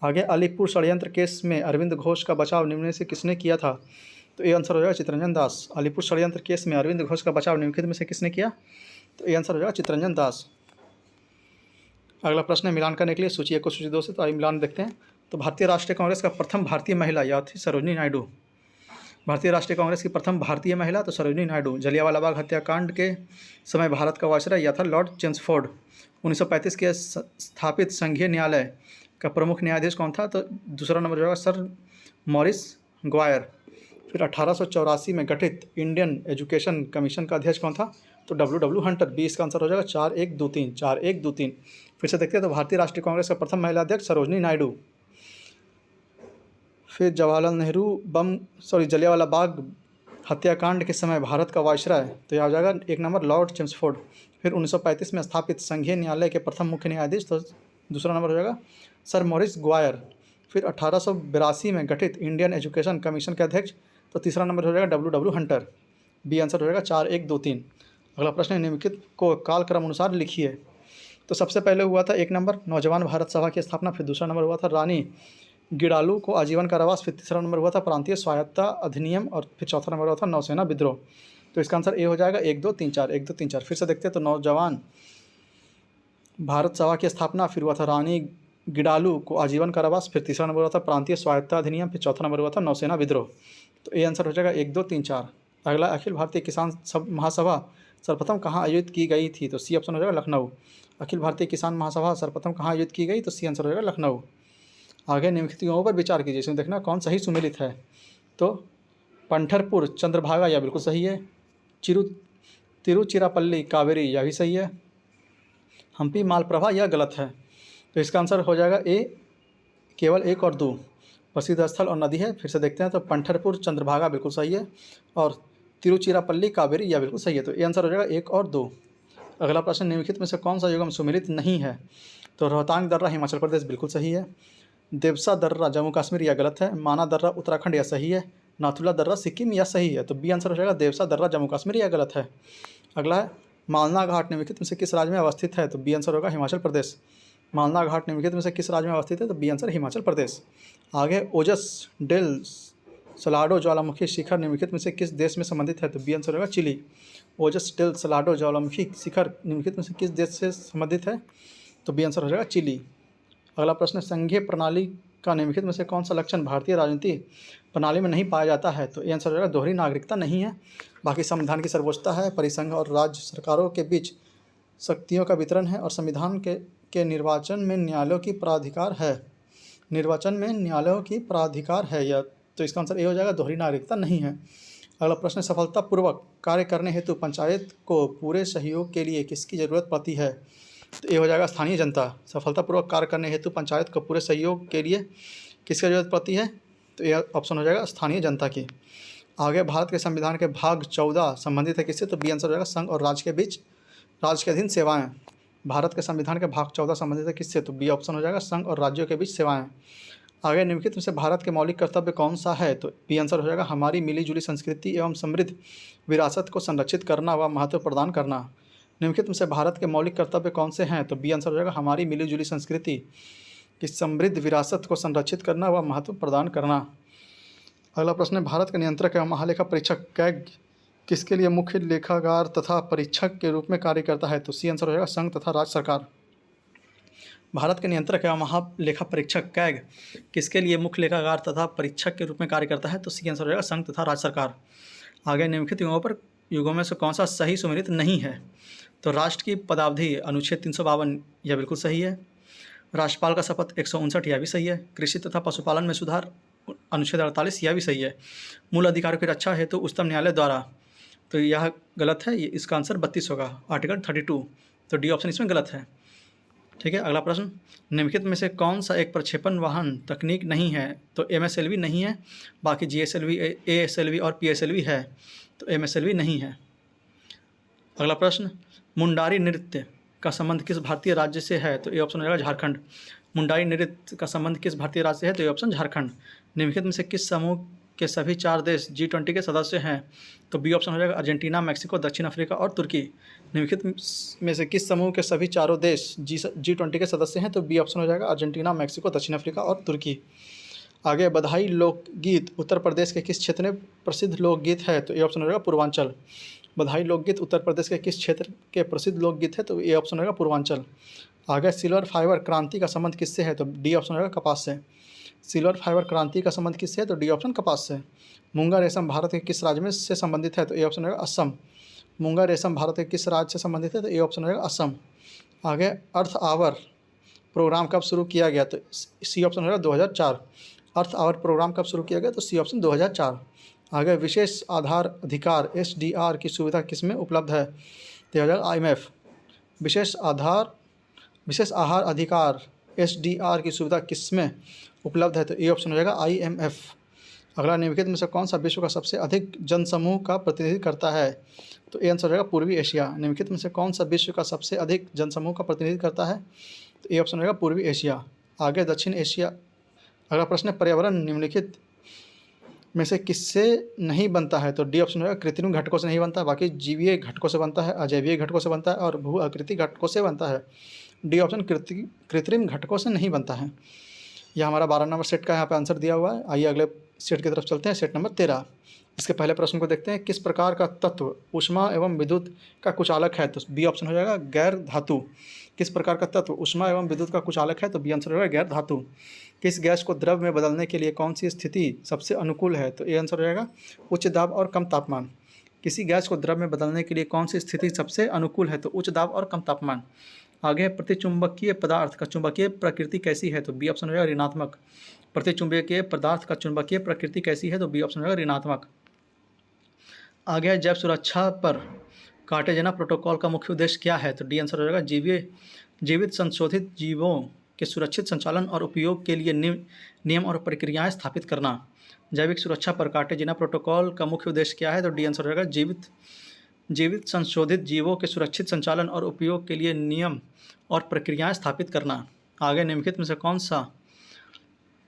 आगे, अलीपुर षड्यंत्र केस में अरविंद घोष का बचाव निम्न में से किसने किया था? तो ये आंसर हो जाएगा चित्तरंजन दास। अलीपुर षड्यंत्र केस में अरविंद घोष का बचाव निम्नलिखित में से किसने किया? तो ये आंसर हो जाएगा चित्तरंजन दास। अगला प्रश्न है मिलान करने के लिए सूची 1 को सूची 2 से। तो आइए मिलान देखते हैं। तो भारतीय राष्ट्रीय कांग्रेस का प्रथम भारतीय महिला यह थी सरोजनी नायडू। भारतीय राष्ट्रीय कांग्रेस की प्रथम भारतीय महिला तो सरोजनी नायडू। जलियांवाला बाग हत्याकांड के समय भारत का वायसराय यह था लॉर्ड चेम्सफोर्ड। 1935 के स्थापित संघीय न्यायालय का प्रमुख न्यायाधीश कौन था? तो दूसरा नंबर होगा सर मॉरिस ग्वायर। फिर 1884 में गठित इंडियन एजुकेशन कमीशन का अध्यक्ष कौन था? तो डब्ल्यू हंटर। बी इसका आंसर हो जाएगा 4-1-2-3 4-1-2-3। फिर से देखते हैं। तो भारतीय राष्ट्रीय कांग्रेस का प्रथम महिला अध्यक्ष सरोजनी नायडू। फिर जलियांवाला बाग हत्याकांड के समय भारत का वायसराय तो यह आ जाएगा 1 नंबर लॉर्ड चेम्सफोर्ड। फिर 1935 में स्थापित संघीय न्यायालय के प्रथम मुख्य न्यायाधीश तो दूसरा नंबर हो जाएगा सर मॉरिस ग्वायर। फिर 1882 में गठित इंडियन एजुकेशन कमीशन के अध्यक्ष तो तीसरा नंबर हो जाएगा डब्ल्यू हंटर। बी आंसर हो जाएगा 4-1-2-3। अगला प्रश्न है निम्नलिखित को कालक्रम अनुसार लिखिए। तो सबसे पहले हुआ था 1 नंबर नौजवान भारत सभा की स्थापना। फिर दूसरा नंबर हुआ था रानी गिडालू को आजीवन कारावास। फिर तीसरा नंबर हुआ था प्रांतीय स्वायत्तता अधिनियम और फिर चौथा नंबर हुआ था नौसेना विद्रोह। तो इसका आंसर ए हो जाएगा 1-2-3-4 1-2-3-4। फिर से देखते हैं। तो नौजवान भारत सभा की स्थापना, फिर हुआ था रानी गिडालू को आजीवन कारावास, फिर तीसरा नंबर हुआ था प्रांतीय स्वायत्तता अधिनियम, फिर चौथा नंबर हुआ था नौसेना विद्रोह। तो ए आंसर हो जाएगा 1-2-3-4। अगला अखिल भारतीय किसान महासभा सर्वप्रथम कहाँ आयोजित की गई थी? तो सी ऑप्शन हो जाएगा लखनऊ। अखिल भारतीय किसान महासभा सर्वप्रथम कहाँ आयोजित की गई? तो सी आंसर हो जाएगा लखनऊ। आगे निम्नलिखितों पर विचार कीजिए, इसमें देखना कौन सही सुमेलित है। तो पंढरपुर चंद्रभागा यह बिल्कुल सही है। तिरुचिरापल्ली कावेरी यह भी सही है। हम्पी मालप्रभा यह गलत है। तो इसका आंसर हो जाएगा ए केवल 1 और 2 प्रसिद्ध स्थल और नदी है। फिर से देखते हैं। तो पंढरपुर चंद्रभागा बिल्कुल सही है और तिरुचिरापल्ली कावेरी यह बिल्कुल सही है। तो ये आंसर हो जाएगा 1 और 2। अगला प्रश्न निम्नलिखित में से कौन सा युग्म सुमेलित नहीं है? तो रोहतांग दर्रा हिमाचल प्रदेश बिल्कुल सही है। देवसा दर्रा जम्मू कश्मीर यह गलत है। माना दर्रा उत्तराखंड यह सही है। नाथुला दर्रा सिक्किम यह सही है। तो बी आंसर हो जाएगा देवसा दर्रा जम्मू कश्मीर यह गलत है। अगला है मालना घाट निम्नलिखित में से किस राज्य में अवस्थित है? तो बी आंसर होगा हिमाचल प्रदेश। मालना घाट निम्नलिखित में से किस राज्य में अवस्थित है? तो बी आंसर हिमाचल प्रदेश। आगे ओजस डेल सलाडो ज्वालामुखी शिखर निम्नलिखित में से किस देश में संबंधित है? तो बी आंसर होगा चिली। ओजस डेल सलाडो ज्वालामुखी शिखर निम्नलिखित में से किस देश से संबंधित है? तो बी आंसर हो जाएगा चिली। अगला प्रश्न, संघीय प्रणाली का निम्नलिखित में से कौन सा लक्षण भारतीय राजनीति प्रणाली में नहीं पाया जाता है? तो ये आंसर हो जाएगा दोहरी नागरिकता नहीं है। बाकी संविधान की सर्वोच्चता है, परिसंघ और राज्य सरकारों के बीच शक्तियों का वितरण है और संविधान के निर्वाचन में न्यायालयों की प्राधिकार है। निर्वाचन में न्यायालयों की प्राधिकार है यह, तो इसका आंसर ये हो जाएगा दोहरी नागरिकता नहीं है। अगला प्रश्न, सफलतापूर्वक कार्य करने हेतु पंचायत को पूरे सहयोग के लिए किसकी ज़रूरत पड़ती है? तो ये हो जाएगा स्थानीय जनता। सफलतापूर्वक कार्य करने हेतु पंचायत को पूरे सहयोग के लिए किसकी जरूरत पड़ती है? तो ये ऑप्शन हो जाएगा स्थानीय जनता की। आगे भारत के संविधान के भाग 14 संबंधित है किससे? तो बी आंसर हो जाएगा संघ और राज्य के बीच राज्य के अधीन सेवाएं। भारत के संविधान के भाग 14 संबंधित है किससे? तो बी ऑप्शन हो जाएगा संघ और राज्यों के बीच सेवाएं। आगे निम्नलिखित में से भारत के मौलिक कर्तव्य कौन सा है? तो बी आंसर हो जाएगा हमारी मिलीजुली संस्कृति एवं समृद्ध विरासत को संरक्षित करना व महत्व प्रदान करना। निम्नलिखित में से भारत के मौलिक कर्तव्य कौन से हैं? तो बी आंसर हो जाएगा हमारी मिलीजुली संस्कृति की समृद्ध विरासत को संरक्षित करना व महत्व प्रदान करना। अगला प्रश्न है, भारत के नियंत्रक एवं महालेखा परीक्षक कैग किसके लिए मुख्य लेखाकार तथा परीक्षक के रूप में कार्य करता है? तो सी आंसर हो जाएगा संघ तथा राज्य सरकार। भारत के नियंत्रक एवं महालेखा परीक्षक कैग किसके लिए मुख्य लेखाकार तथा परीक्षक के रूप में कार्य करता है? तो सी आंसर हो जाएगा संघ तथा राज्य सरकार। आगे निम्नलिखित युगों में से कौन सा सही सुमेलित नहीं है? तो राष्ट्र की पदावधि अनुच्छेद 352 यह बिल्कुल सही है। राज्यपाल का शपथ 159 यह भी सही है। कृषि तथा पशुपालन में सुधार अनुच्छेद 48 यह भी सही है। मूल अधिकारों की रक्षा हेतु उच्चतम न्यायालय द्वारा, तो यह गलत है। इसका आंसर 32 होगा, आर्टिकल 32। तो डी ऑप्शन इसमें गलत है। ठीक है। अगला प्रश्न, निम्नलिखित में से कौन सा एक प्रक्षेपण वाहन तकनीक नहीं है? तो MSLV नहीं है, बाकी GSLV, ASLV और PSLV है। तो MSLV नहीं है। अगला प्रश्न, मुंडारी नृत्य का संबंध किस भारतीय राज्य से है? तो ये ऑप्शन हो जाएगा झारखंड। मुंडारी नृत्य का संबंध किस भारतीय राज्य से है? तो ये ऑप्शन झारखंड। निम्नलिखित में से किस समूह के सभी 4 देश G20 के सदस्य हैं? तो बी ऑप्शन हो जाएगा अर्जेंटीना, मैक्सिको, दक्षिण अफ्रीका और तुर्की। निम्नलिखित में से किस समूह के सभी चारों देश G20 के सदस्य हैं? तो बी ऑप्शन हो जाएगा अर्जेंटीना, मैक्सिको, दक्षिण अफ्रीका और तुर्की। आगे, बधाई लोकगीत उत्तर प्रदेश के किस क्षेत्र में प्रसिद्ध लोकगीत है? तो ये ऑप्शन हो जाएगा पूर्वांचल। बधाई लोकगीत उत्तर प्रदेश के किस क्षेत्र के प्रसिद्ध लोकगीत है? तो ये ऑप्शन होगा पूर्वांचल। आगे, सिल्वर फाइबर क्रांति का संबंध किससे है? तो डी ऑप्शन होगा कपास से। सिल्वर फाइबर क्रांति का संबंध किससे है? तो डी ऑप्शन कपास से। मूंगा रेशम भारत के किस राज्य में से संबंधित है? तो ए ऑप्शन होगा असम। मूंगा रेशम भारत के किस राज्य से संबंधित है? तो ए ऑप्शन होगा असम। आगे, अर्थ आवर प्रोग्राम कब शुरू किया गया? तो सी ऑप्शन होगा 2004। अर्थ आवर प्रोग्राम कब शुरू किया गया? तो सी ऑप्शन 2004। आगे, विशेष आधार अधिकार SDR की सुविधा किसमें उपलब्ध है? तो हो जाएगा IMF। विशेष आहार अधिकार SDR की सुविधा किसमें उपलब्ध है? तो ए ऑप्शन हो जाएगा IMF। अगला, निम्नलिखित में से कौन सा विश्व का सबसे अधिक जनसमूह का प्रतिनिधित्व करता है? तो ए आंसर हो जाएगा पूर्वी एशिया। निम्नलिखित में से कौन सा विश्व का सबसे अधिक जनसमूह का प्रतिनिधित्व करता है? तो ए ऑप्शन हो जाएगा पूर्वी एशिया। आगे, दक्षिण एशिया। अगला प्रश्न है, पर्यावरण निम्नलिखित में से किससे नहीं बनता है? तो डी ऑप्शन होगा कृत्रिम घटकों से नहीं बनता, बाकी जीवीय घटकों से बनता है, अजैविक घटकों से बनता है और भू आकृति घटकों से बनता है। डी ऑप्शन कृत्रिम घटकों से नहीं बनता है। यह हमारा 12 नंबर सेट का यहाँ पे आंसर दिया हुआ है। आइए अगले सेट की तरफ चलते हैं, सेट नंबर 13। इसके पहले प्रश्न को देखते हैं, किस प्रकार का तत्व ऊष्मा एवं विद्युत का कुचालक है? तो बी ऑप्शन हो जाएगा गैर धातु। किस प्रकार का तत्व ऊष्मा एवं विद्युत का कुचालक है? तो बी आंसर हो जाएगा गैर धातु। किस गैस को द्रव में बदलने के लिए कौन सी स्थिति सबसे अनुकूल है? तो ए आंसर हो जाएगा उच्च दाब और कम तापमान। किसी गैस को द्रव में बदलने के लिए कौन सी स्थिति सबसे अनुकूल है? तो उच्च दाब और कम तापमान। आगे, प्रतिचुंबकीय पदार्थ का चुंबकीय प्रकृति कैसी है? तो बी ऑप्शन हो जाएगा ऋणात्मक। प्रतिचुंबकीय पदार्थ का चुंबकीय प्रकृति कैसी है? तो बी ऑप्शन हो जाएगा ऋणात्मक। आगे, जैव सुरक्षा पर कार्टेजेना प्रोटोकॉल का मुख्य उद्देश्य क्या है? तो डी आंसर हो जाएगा जीवित संशोधित जीवों के सुरक्षित संचालन और उपयोग के लिए नियम और प्रक्रियाएं स्थापित करना। जैविक सुरक्षा पर कार्टेजेना प्रोटोकॉल का मुख्य उद्देश्य क्या है? तो डी आंसर हो जाएगा जीवित संशोधित जीवों के सुरक्षित संचालन और उपयोग के लिए नियम और प्रक्रियाएं स्थापित करना। आगे निम्नलिखित में से कौन सा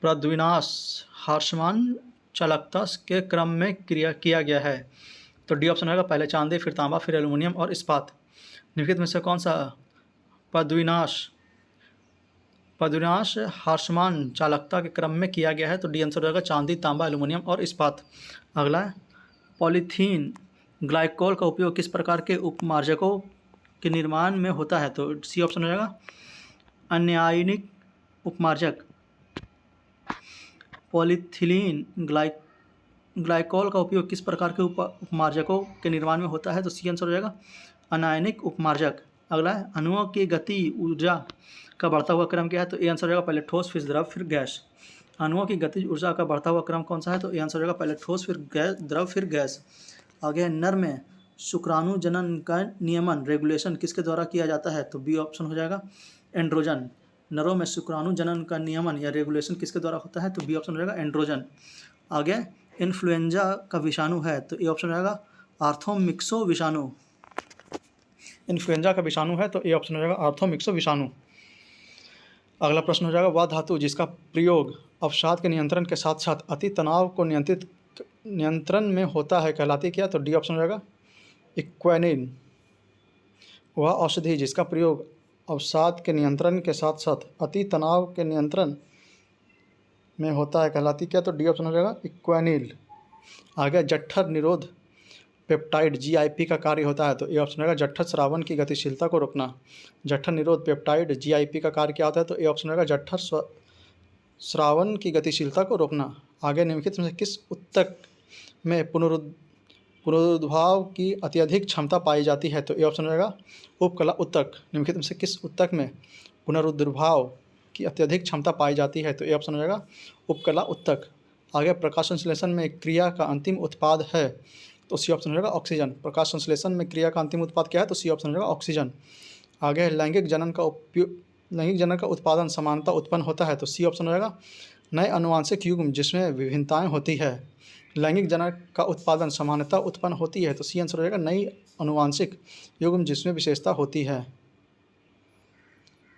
प्रद्विनाश हार्शमान चालकता के क्रम में किया गया है? तो डी ऑप्शन होगा पहले चांदी, फिर तांबा, फिर एल्युमिनियम और इस्पात। निम्नलिखित में से कौन सा प्रद्विनाश हार्शमान चालकता के क्रम में किया गया है? तो डी आंसर होगा चांदी, तांबा, एल्युमिनियम और इस्पात। अगला पॉलीथीन ग्लाइकोल का उपयोग किस प्रकार के उपमार्जकों के निर्माण में होता है? तो सी ऑप्शन हो जाएगा अनायनिक उपमार्जक। पॉलीथिलीन ग्लाइकोल का उपयोग किस प्रकार के उपमार्जकों के निर्माण में होता है? तो सी आंसर हो जाएगा अनायनिक उपमार्जक। अगला है अणुओं की गति ऊर्जा का बढ़ता हुआ क्रम क्या है? तो ए आंसर हो जाएगा पहले ठोस, फिर द्रव, फिर गैस। अणुओं की गतिज ऊर्जा का बढ़ता हुआ क्रम कौन सा है? तो ए आंसर हो जाएगा पहले ठोस, फिर गैस, द्रव, फिर गैस। आगे नर में शुक्राणु जनन का नियमन रेगुलेशन किसके द्वारा किया जाता है? तो बी ऑप्शन हो जाएगा एंड्रोजन। नरों में शुक्राणु जनन का नियमन या रेगुलेशन किसके द्वारा होता है? तो बी ऑप्शन हो जाएगा एंड्रोजन। आगे इन्फ्लुएंजा का विषाणु है, तो ए ऑप्शन हो जाएगा आर्थोमिक्सो विषाणु। इन्फ्लुएंजा का विषाणु है तो ए ऑप्शन हो जाएगा आर्थोमिक्सो विषाणु। अगला प्रश्न हो जाएगा वह धातु जिसका प्रयोग अवसाद के नियंत्रण के साथ साथ अति तनाव को नियंत्रण में होता है कहलाती क्या? तो डी ऑप्शन हो जाएगा इक्वेनिन। वह औषधि जिसका प्रयोग अवसाद के नियंत्रण के साथ साथ अति तनाव के नियंत्रण में होता है कहलाती क्या? तो डी ऑप्शन हो जाएगा इक्वेनिल। आगे जठर निरोध पेप्टाइड GIP का कार्य होता है, तो ए ऑप्शन होगा जठर स्रावन की गतिशीलता को रोकना। जठर निरोध पेप्टाइड GIP का कार्य क्या होता है? तो ए ऑप्शन होगा जठर स्रावन की गतिशीलता को रोकना। आगे निम्नलिखित में से किस ऊतक में पुनरुद्भाव की अत्यधिक क्षमता पाई जाती है? तो ए ऑप्शन होगा उपकला ऊतक। निम्नलिखित में से किस ऊतक में पुनरुद्भाव की अत्यधिक क्षमता पाई जाती है? तो ए ऑप्शन हो जाएगा उपकला ऊतक। आगे प्रकाश संश्लेषण में क्रिया का अंतिम उत्पाद है, तो सी ऑप्शन हो जाएगा ऑक्सीजन। प्रकाश संश्लेषण में क्रिया का अंतिम उत्पाद क्या है? तो सी ऑप्शन हो जाएगा ऑक्सीजन। आगे लैंगिक जनन का उत्पादन समानता उत्पन्न होता है, तो सी ऑप्शन हो जाएगा नए अनुवांशिक युग्म जिसमें विभिन्नताएं होती है। लैंगिक जनन का उत्पादन समानता उत्पन्न होती है, तो सी आंसर हो जाएगा नई अनुवांशिक युग्म जिसमें विशेषता होती है,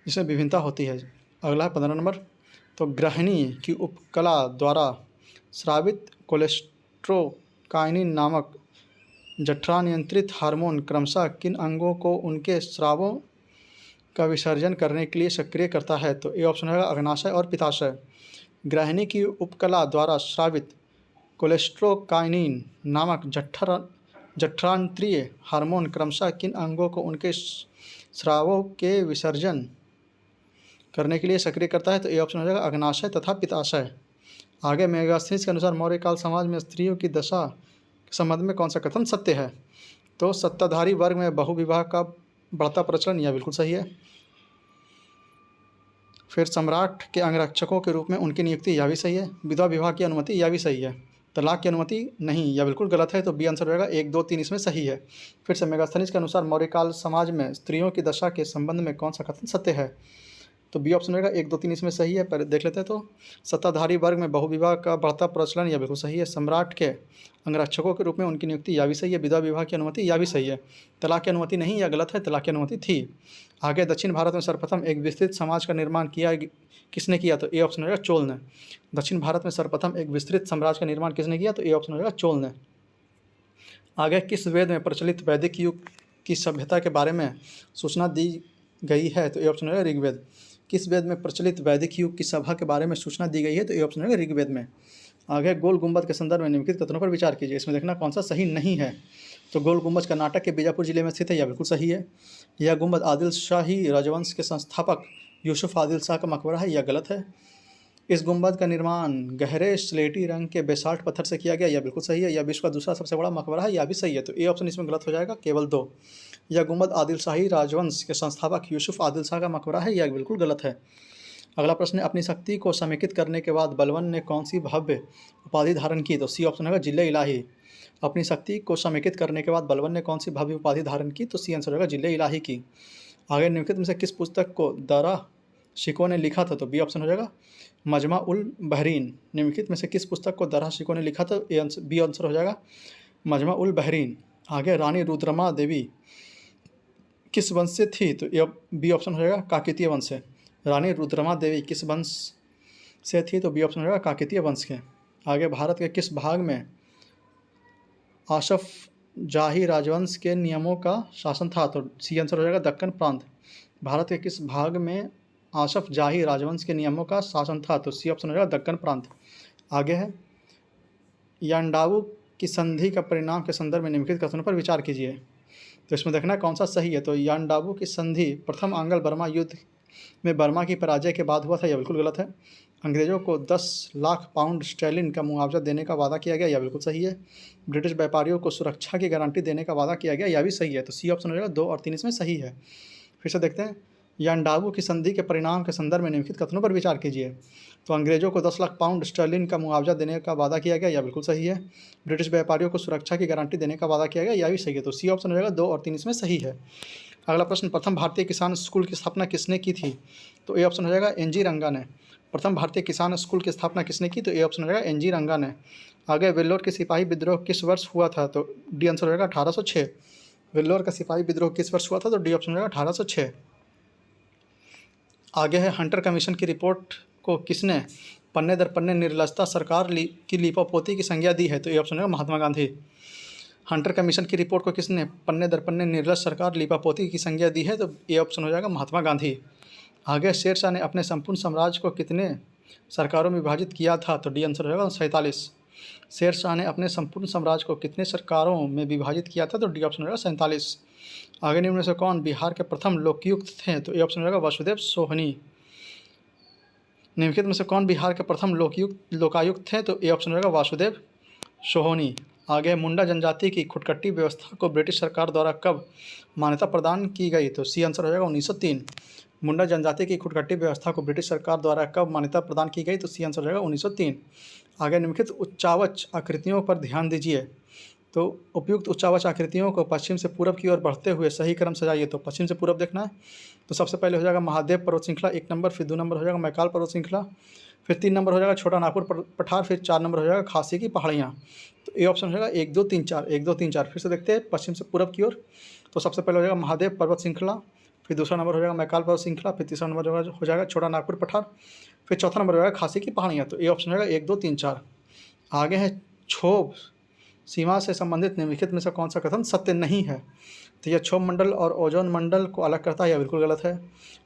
जिसमें विभिन्नता होती है। अगला है 15 नंबर, तो गृहिणी की उपकला द्वारा स्रावित कोलेस्ट्रोकाइनिन नामक जठरान नियंत्रित हार्मोन क्रमशः किन अंगों को उनके स्रावों का विसर्जन करने के लिए सक्रिय करता है? तो ए ऑप्शन होगा अग्नाशय और पित्ताशय। गृहिणी की उपकला द्वारा स्रावित कोलेस्ट्रोकाइनिन नामक जठरांतरीय हार्मोन क्रमशः किन अंगों को उनके स्रावों के विसर्जन करने के लिए सक्रिय करता है? तो ए ऑप्शन हो जाएगा अग्नाशय तथा पित्ताशय। आगे मेगास्थनीज के अनुसार मौर्यकाल समाज में स्त्रियों की दशा के संबंध में कौन सा कथन सत्य है? तो सत्ताधारी वर्ग में बहुविवाह का बढ़ता प्रचलन, यह बिल्कुल सही है। फिर सम्राट के अंगरक्षकों के रूप में उनकी नियुक्ति, यह भी सही है। विधवा विवाह की अनुमति, यह भी सही है। तलाक की अनुमति नहीं, यह बिल्कुल गलत है। तो बी आंसर रहेगा 1, 2, 3 इसमें सही है। फिर से मेगास्थनीज के अनुसार मौर्यकाल समाज में स्त्रियों की दशा के संबंध में कौन सा कथन सत्य है? तो बी ऑप्शन रहेगा 1, 2, 3 इसमें सही है। पहले देख लेते हैं। तो सत्ताधारी वर्ग में बहुविवाह का बढ़ता प्रचलन, यह बिल्कुल सही है। सम्राट के अंगरक्षकों के रूप में उनकी नियुक्ति, यह भी सही है। विधवा विवाह की अनुमति, यह भी सही है। तलाक की अनुमति नहीं, यह गलत है। तलाक की अनुमति थी। आगे दक्षिण भारत में सर्वप्रथम एक विस्तृत समाज का निर्माण किसने किया? तो ए ऑप्शन रहेगा चोल ने। दक्षिण भारत में सर्वप्रथम एक विस्तृत साम्राज्य का निर्माण किसने किया? तो ए ऑप्शन रहेगा चोल ने। आगे किस वेद में प्रचलित वैदिक युग की सभ्यता के बारे में सूचना दी गई है? तो ए ऑप्शन रहेगा ऋग्वेद। किस वेद में प्रचलित वैदिक युग की सभा के बारे में सूचना दी गई है? तो ए ऑप्शन रहेगा ऋग्वेद में। आगे गोल गुंबद के संदर्भ में निम्नलिखित कथनों पर विचार कीजिए। इसमें देखना कौन सा सही नहीं है। तो गोल गुंबद कर्नाटक के बीजापुर जिले में स्थित है, यह बिल्कुल सही है। यह गुंबद आदिल शाही राजवंश के संस्थापक यूसुफ आदिल शाह का मकबरा है, यह गलत है। इस गुंबद का निर्माण गहरे स्लेटी रंग के बेसाल्ट पत्थर से किया गया, यह बिल्कुल सही है। यह विश्व का दूसरा सबसे बड़ा मकबरा है, यह भी सही है। तो ए ऑप्शन इसमें गलत हो जाएगा, केवल 2। यह गुंबद आदिल शाही राजवंश के संस्थापक यूसुफ आदिल शाह का मकबरा है, यह बिल्कुल गलत है। अगला प्रश्न है अपनी शक्ति को समेकित करने के बाद बलवन ने कौन सी भव्य उपाधि धारण की? तो सी ऑप्शन होगा जिले इलाही। अपनी शक्ति को समेकित करने के बाद बलवन ने कौन सी भव्य उपाधि धारण की? तो सी आंसर होगा जिले इलाही की। आगे निम्नलिखित में से किस पुस्तक को दरा शिको ने लिखा था? तो बी ऑप्शन हो जाएगा मजमा उल बहरीन। निम्नलिखित में से किस पुस्तक को दरा शिको ने लिखा था? बी आंसर हो जाएगा मजमा उल बहरीन। आगे रानी रुद्रमा देवी किस वंश से थी? तो ये बी ऑप्शन हो जाएगा काकतीय वंश से। रानी रुद्रमा देवी किस वंश से थी? तो बी ऑप्शन हो जाएगा काकतीय वंश के। आगे भारत के किस भाग में आसफ जाही राजवंश के नियमों का शासन था? तो सी आंसर हो जाएगा दक्कन प्रांत। भारत के किस भाग में आसफ जाही राजवंश के नियमों का शासन था? तो सी ऑप्शन हो जाएगा दक्कन प्रांत। आगे है यांडाबू की संधि का परिणाम के संदर्भ में निम्नलिखित कथनों पर विचार कीजिए। तो इसमें देखना कौन सा सही है। तो यांडाबू की संधि प्रथम आंग्ल बर्मा युद्ध में बर्मा की पराजय के बाद हुआ था, यह बिल्कुल गलत है। अंग्रेजों को 10 लाख पाउंड स्टर्लिंग का मुआवजा देने का वादा किया गया, यह बिल्कुल सही है। ब्रिटिश व्यापारियों को सुरक्षा की गारंटी देने का वादा किया गया, यह भी सही है। तो सी ऑप्शन हो जाएगा 2 और 3 इसमें सही है। फिर से देखते हैं यांडाबू की संधि के परिणाम के संदर्भ में निम्नलिखित कथनों पर विचार कीजिए। तो अंग्रेजों को 10 लाख पाउंड स्टर्लिंग का मुआवजा देने का वादा किया गया, यह बिल्कुल सही है। ब्रिटिश व्यापारियों को सुरक्षा की गारंटी देने का वादा किया गया, यह भी सही है। तो सी ऑप्शन हो जाएगा 2 और 3 इसमें सही है। अगला प्रश्न, प्रथम भारतीय किसान स्कूल की स्थापना किसने की थी? तो ए ऑप्शन हो जाएगा एन.जी. रंगा ने। प्रथम भारतीय किसान स्कूल की स्थापना किसने की? तो ए ऑप्शन हो जाएगा एन.जी. रंगा ने। आगे वेल्लोर के सिपाही विद्रोह किस वर्ष हुआ था? तो डी आंसर हो जाएगा 1806। वेल्लोर का सिपाही विद्रोह किस वर्ष हुआ था? तो डी ऑप्शन हो जाएगा 1806। आगे है हंटर कमीशन की रिपोर्ट को किसने पन्ने दर पन्ने निर्लजता सरकार की लीपापोती की संज्ञा दी है? तो ए ऑप्शन है महात्मा गांधी। हंटर कमीशन की रिपोर्ट को किसने पन्ने दर पन्ने निर्लज सरकार लीपापोती की संज्ञा दी है? तो ए ऑप्शन हो जाएगा महात्मा गांधी। आगे शेरशाह ने अपने संपूर्ण साम्राज्य को कितने सरकारों में विभाजित किया था? तो डी आंसर हो जाएगा 47। शेरशाह ने अपने संपूर्ण साम्राज्य को कितने सरकारों में विभाजित किया था? तो डी ऑप्शन हो जाएगा 47। आगे निम्न में से कौन बिहार के प्रथम लोकायुक्त थे? तो ए ऑप्शन हो जाएगा वासुदेव सोहनी। निम्नलिखित में से कौन बिहार के प्रथम लोकायुक्त थे? तो ए ऑप्शन हो जाएगा वासुदेव सोहनी। आगे मुंडा जनजाति की खुटकट्टी व्यवस्था को ब्रिटिश सरकार द्वारा कब मान्यता प्रदान की गई? तो सी आंसर हो जाएगा 1903। मुंडा जनजाति की खुटकट्टी व्यवस्था को ब्रिटिश सरकार द्वारा कब मान्यता प्रदान की गई? तो सी आंसर हो जाएगा 1903। आगे निम्नलिखित उच्चावच आकृतियों पर ध्यान दीजिए। तो उपयुक्त उच्चावच आकृतियों को पश्चिम से पूरब की ओर बढ़ते हुए सही क्रम से जाइए। तो पश्चिम से पूरब देखना है। तो सबसे पहले हो जाएगा महादेव पर्वत श्रृंखला 1 नंबर, फिर 2 नंबर हो जाएगा मैकाल पर्वत श्रृंखला, फिर 3 नंबर हो जाएगा छोटा नागपुर पठार, फिर 4 नंबर हो जाएगा खासी की पहाड़ियाँ। तो ए ऑप्शन हो जाएगा 1 2 3 4, 1 2 3 4। फिर से देखते हैं पश्चिम से पूरब की ओर। तो सबसे पहले हो जाएगा महादेव पर्वत श्रृंखला, फिर दूसरा नंबर हो जाएगा मैकाल पर्वत श्रृंखला, फिर तीसरा नंबर हो जाएगा छोटा नागपुर पठार, फिर चौथा नंबर हो जाएगा खासी की पहाड़ियाँ। तो ए ऑप्शन हो जाएगा 1 2 3 4। आगे है क्षोभ सीमा से संबंधित निम्नलिखित में से कौन सा कथन सत्य नहीं है? तो यह क्षोभ मंडल और ओजोन मंडल को अलग करता है, यह बिल्कुल गलत है।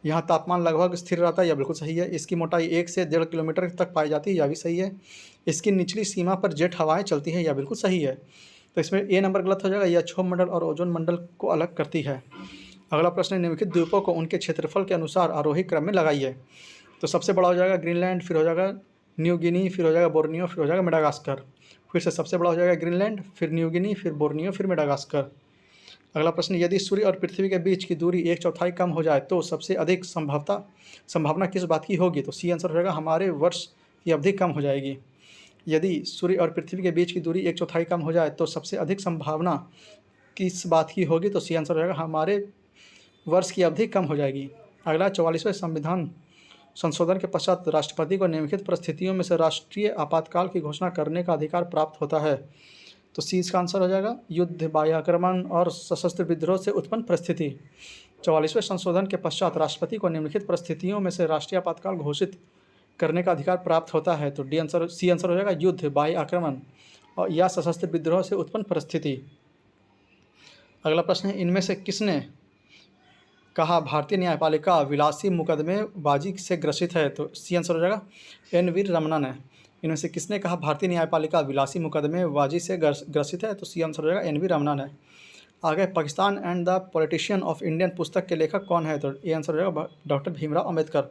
यहाँ तापमान लगभग स्थिर रहता है, यह बिल्कुल सही है। इसकी मोटाई 1 से 1.5 किलोमीटर तक पाई जाती है, यह भी सही है। इसकी निचली सीमा पर जेट हवाएं चलती हैं, यह बिल्कुल सही है। तो इसमें ए नंबर गलत हो जाएगा, यह क्षोभ मंडल और ओजोन मंडल को अलग करती है। अगला प्रश्न है निम्नलिखित द्वीपों को उनके क्षेत्रफल के अनुसार आरोही क्रम में लगाइए। तो सबसे बड़ा हो जाएगा ग्रीनलैंड, फिर हो जाएगा न्यू गिनी, फिर हो जाएगा बोर्नियो, फिर हो जाएगा मेडागास्कर। फिर से सबसे बड़ा हो जाएगा ग्रीनलैंड, फिर न्यू गिनी, फिर बोर्नियो, फिर मेडागास्कर। अगला प्रश्न, यदि सूर्य और पृथ्वी के बीच की दूरी 1/4 कम हो जाए तो सबसे अधिक संभावना किस बात की होगी? तो सी आंसर हो जाएगा हमारे वर्ष की अवधि कम हो जाएगी। यदि सूर्य और पृथ्वी के बीच की दूरी 1/4 कम हो जाए तो सबसे अधिक संभावना किस बात की होगी? तो सी आंसर हो जाएगा हमारे वर्ष की अवधि कम हो जाएगी। अगला 44वें संविधान संशोधन के पश्चात राष्ट्रपति को निम्नलिखित परिस्थितियों में से राष्ट्रीय आपातकाल की घोषणा करने का अधिकार प्राप्त होता है। तो सी इसका आंसर हो जाएगा युद्ध, बाह्य आक्रमण और सशस्त्र विद्रोह से उत्पन्न परिस्थिति। 44वें संशोधन के पश्चात राष्ट्रपति को निम्नलिखित परिस्थितियों में से राष्ट्रीय आपातकाल घोषित करने का अधिकार प्राप्त होता है। तो सी आंसर हो जाएगा युद्ध, बाह्य आक्रमण और या सशस्त्र विद्रोह से उत्पन्न परिस्थिति। अगला प्रश्न है इनमें से किसने कहा भारतीय न्यायपालिका विलासी मुकदमेबाजी से ग्रसित है? तो सी आंसर हो जाएगा एन वी रमना ने। इनमें से किसने कहा भारतीय न्यायपालिका विलासी मुकदमेबाजी से ग्रसित है? तो सी आंसर हो जाएगा एन वी रमना ने। आगे Pakistan and the politician of Indian पुस्तक के लेखक कौन है? तो ए आंसर हो जाएगा doctor Bhimrao Ambedkar.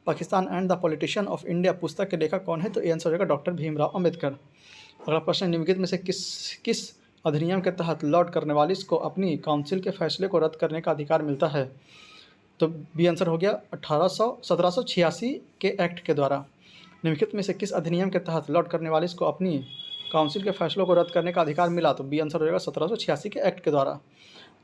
Pakistan and the politician of India पुस्तक के लेखक कौन है? तो ए आंसर हो जाएगा डॉक्टर भीमराव अम्बेडकर। अगला प्रश्न, निम्नलिखित में से किस अधिनियम के तहत लॉर्ड कॉर्नवालिस को अपनी काउंसिल के फैसले को रद्द करने का अधिकार मिलता है? तो बी आंसर हो गया 1786 के एक्ट के द्वारा। निम्नलिखित में से किस अधिनियम के तहत लॉर्ड कॉर्नवालिस को अपनी काउंसिल के फैसलों को रद्द करने का अधिकार मिला? तो बी आंसर हो जाएगा 1786 के एक्ट के द्वारा।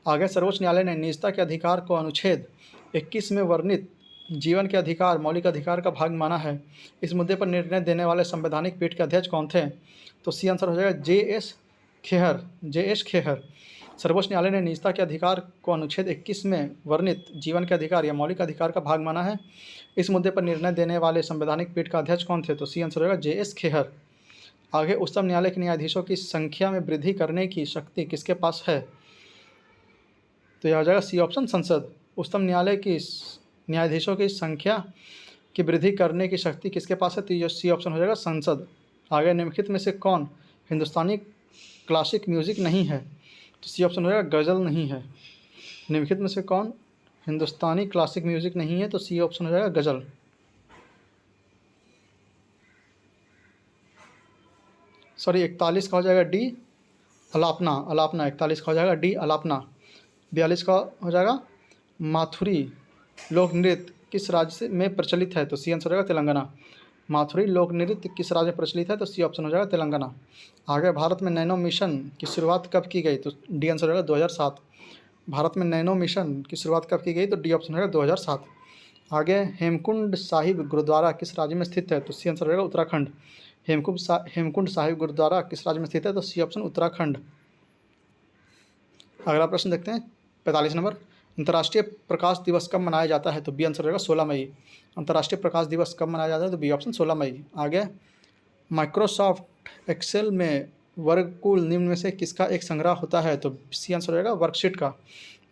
आगे सर्वोच्च न्यायालय ने निजता के अधिकार को अनुच्छेद 21 में वर्णित जीवन के अधिकार मौलिक अधिकार का भाग माना है। इस मुद्दे पर निर्णय देने वाले संवैधानिक पीठ के अध्यक्ष कौन थे? तो सी आंसर हो जाएगा जे एस खेहर। सर्वोच्च न्यायालय ने निजता के अधिकार को अनुच्छेद 21 में वर्णित जीवन के अधिकार या मौलिक अधिकार का भाग माना है। इस मुद्दे पर निर्णय देने वाले संवैधानिक पीठ का अध्यक्ष कौन थे? तो सी आंसर होगा JS खेहर। आगे, उच्चतम न्यायालय के न्यायाधीशों की संख्या में वृद्धि करने की शक्ति किसके पास है? तो यह हो जाएगा सी ऑप्शन, संसद। उच्चतम न्यायालय की न्यायाधीशों की संख्या की वृद्धि करने की शक्ति किसके पास है? तो यह सी ऑप्शन हो जाएगा, संसद। आगे, निम्नलिखित में से कौन हिंदुस्तानी क्लासिक म्यूजिक नहीं है? तो सी ऑप्शन हो जाएगा, गज़ल नहीं है। निम्नलिखित में से कौन हिंदुस्तानी क्लासिक म्यूजिक नहीं है? तो सी ऑप्शन हो जाएगा, गज़ल। सॉरी, 41 का हो जाएगा डी, अलापना। 41 का हो जाएगा डी, अलापना। 42 का हो जाएगा माथुरी लोक नृत्य किस राज्य में प्रचलित है? तो सी आंसर हो जाएगा, तेलंगाना। माथुरी लोक नृत्य किस राज्य में प्रचलित है? तो सी ऑप्शन हो जाएगा, तेलंगाना। आगे, भारत में नैनो मिशन की शुरुआत कब की गई? तो डी आंसर हो जाएगा, 2007। भारत में नैनो मिशन की शुरुआत कब की गई? तो डी ऑप्शन हो जाएगा, 2007। आगे, हेमकुंड साहिब गुरुद्वारा किस राज्य में स्थित है? तो सी आंसर हो जाएगा, उत्तराखंड। हेमकुंड साहिब गुरुद्वारा किस राज्य में स्थित है? तो सी ऑप्शन, उत्तराखंड। अगला प्रश्न देखते हैं, 45 नंबर। अंतर्राष्ट्रीय प्रकाश दिवस कब मनाया जाता है? तो बी आंसर रहेगा, 16 मई। अंतर्राष्ट्रीय प्रकाश दिवस कब मनाया जाता है? तो बी ऑप्शन, 16 मई। आगे, माइक्रोसॉफ्ट एक्सेल में वर्गकूल निम्न में से किसका एक संग्रह होता है? तो सी आंसर रहेगा, वर्कशीट का।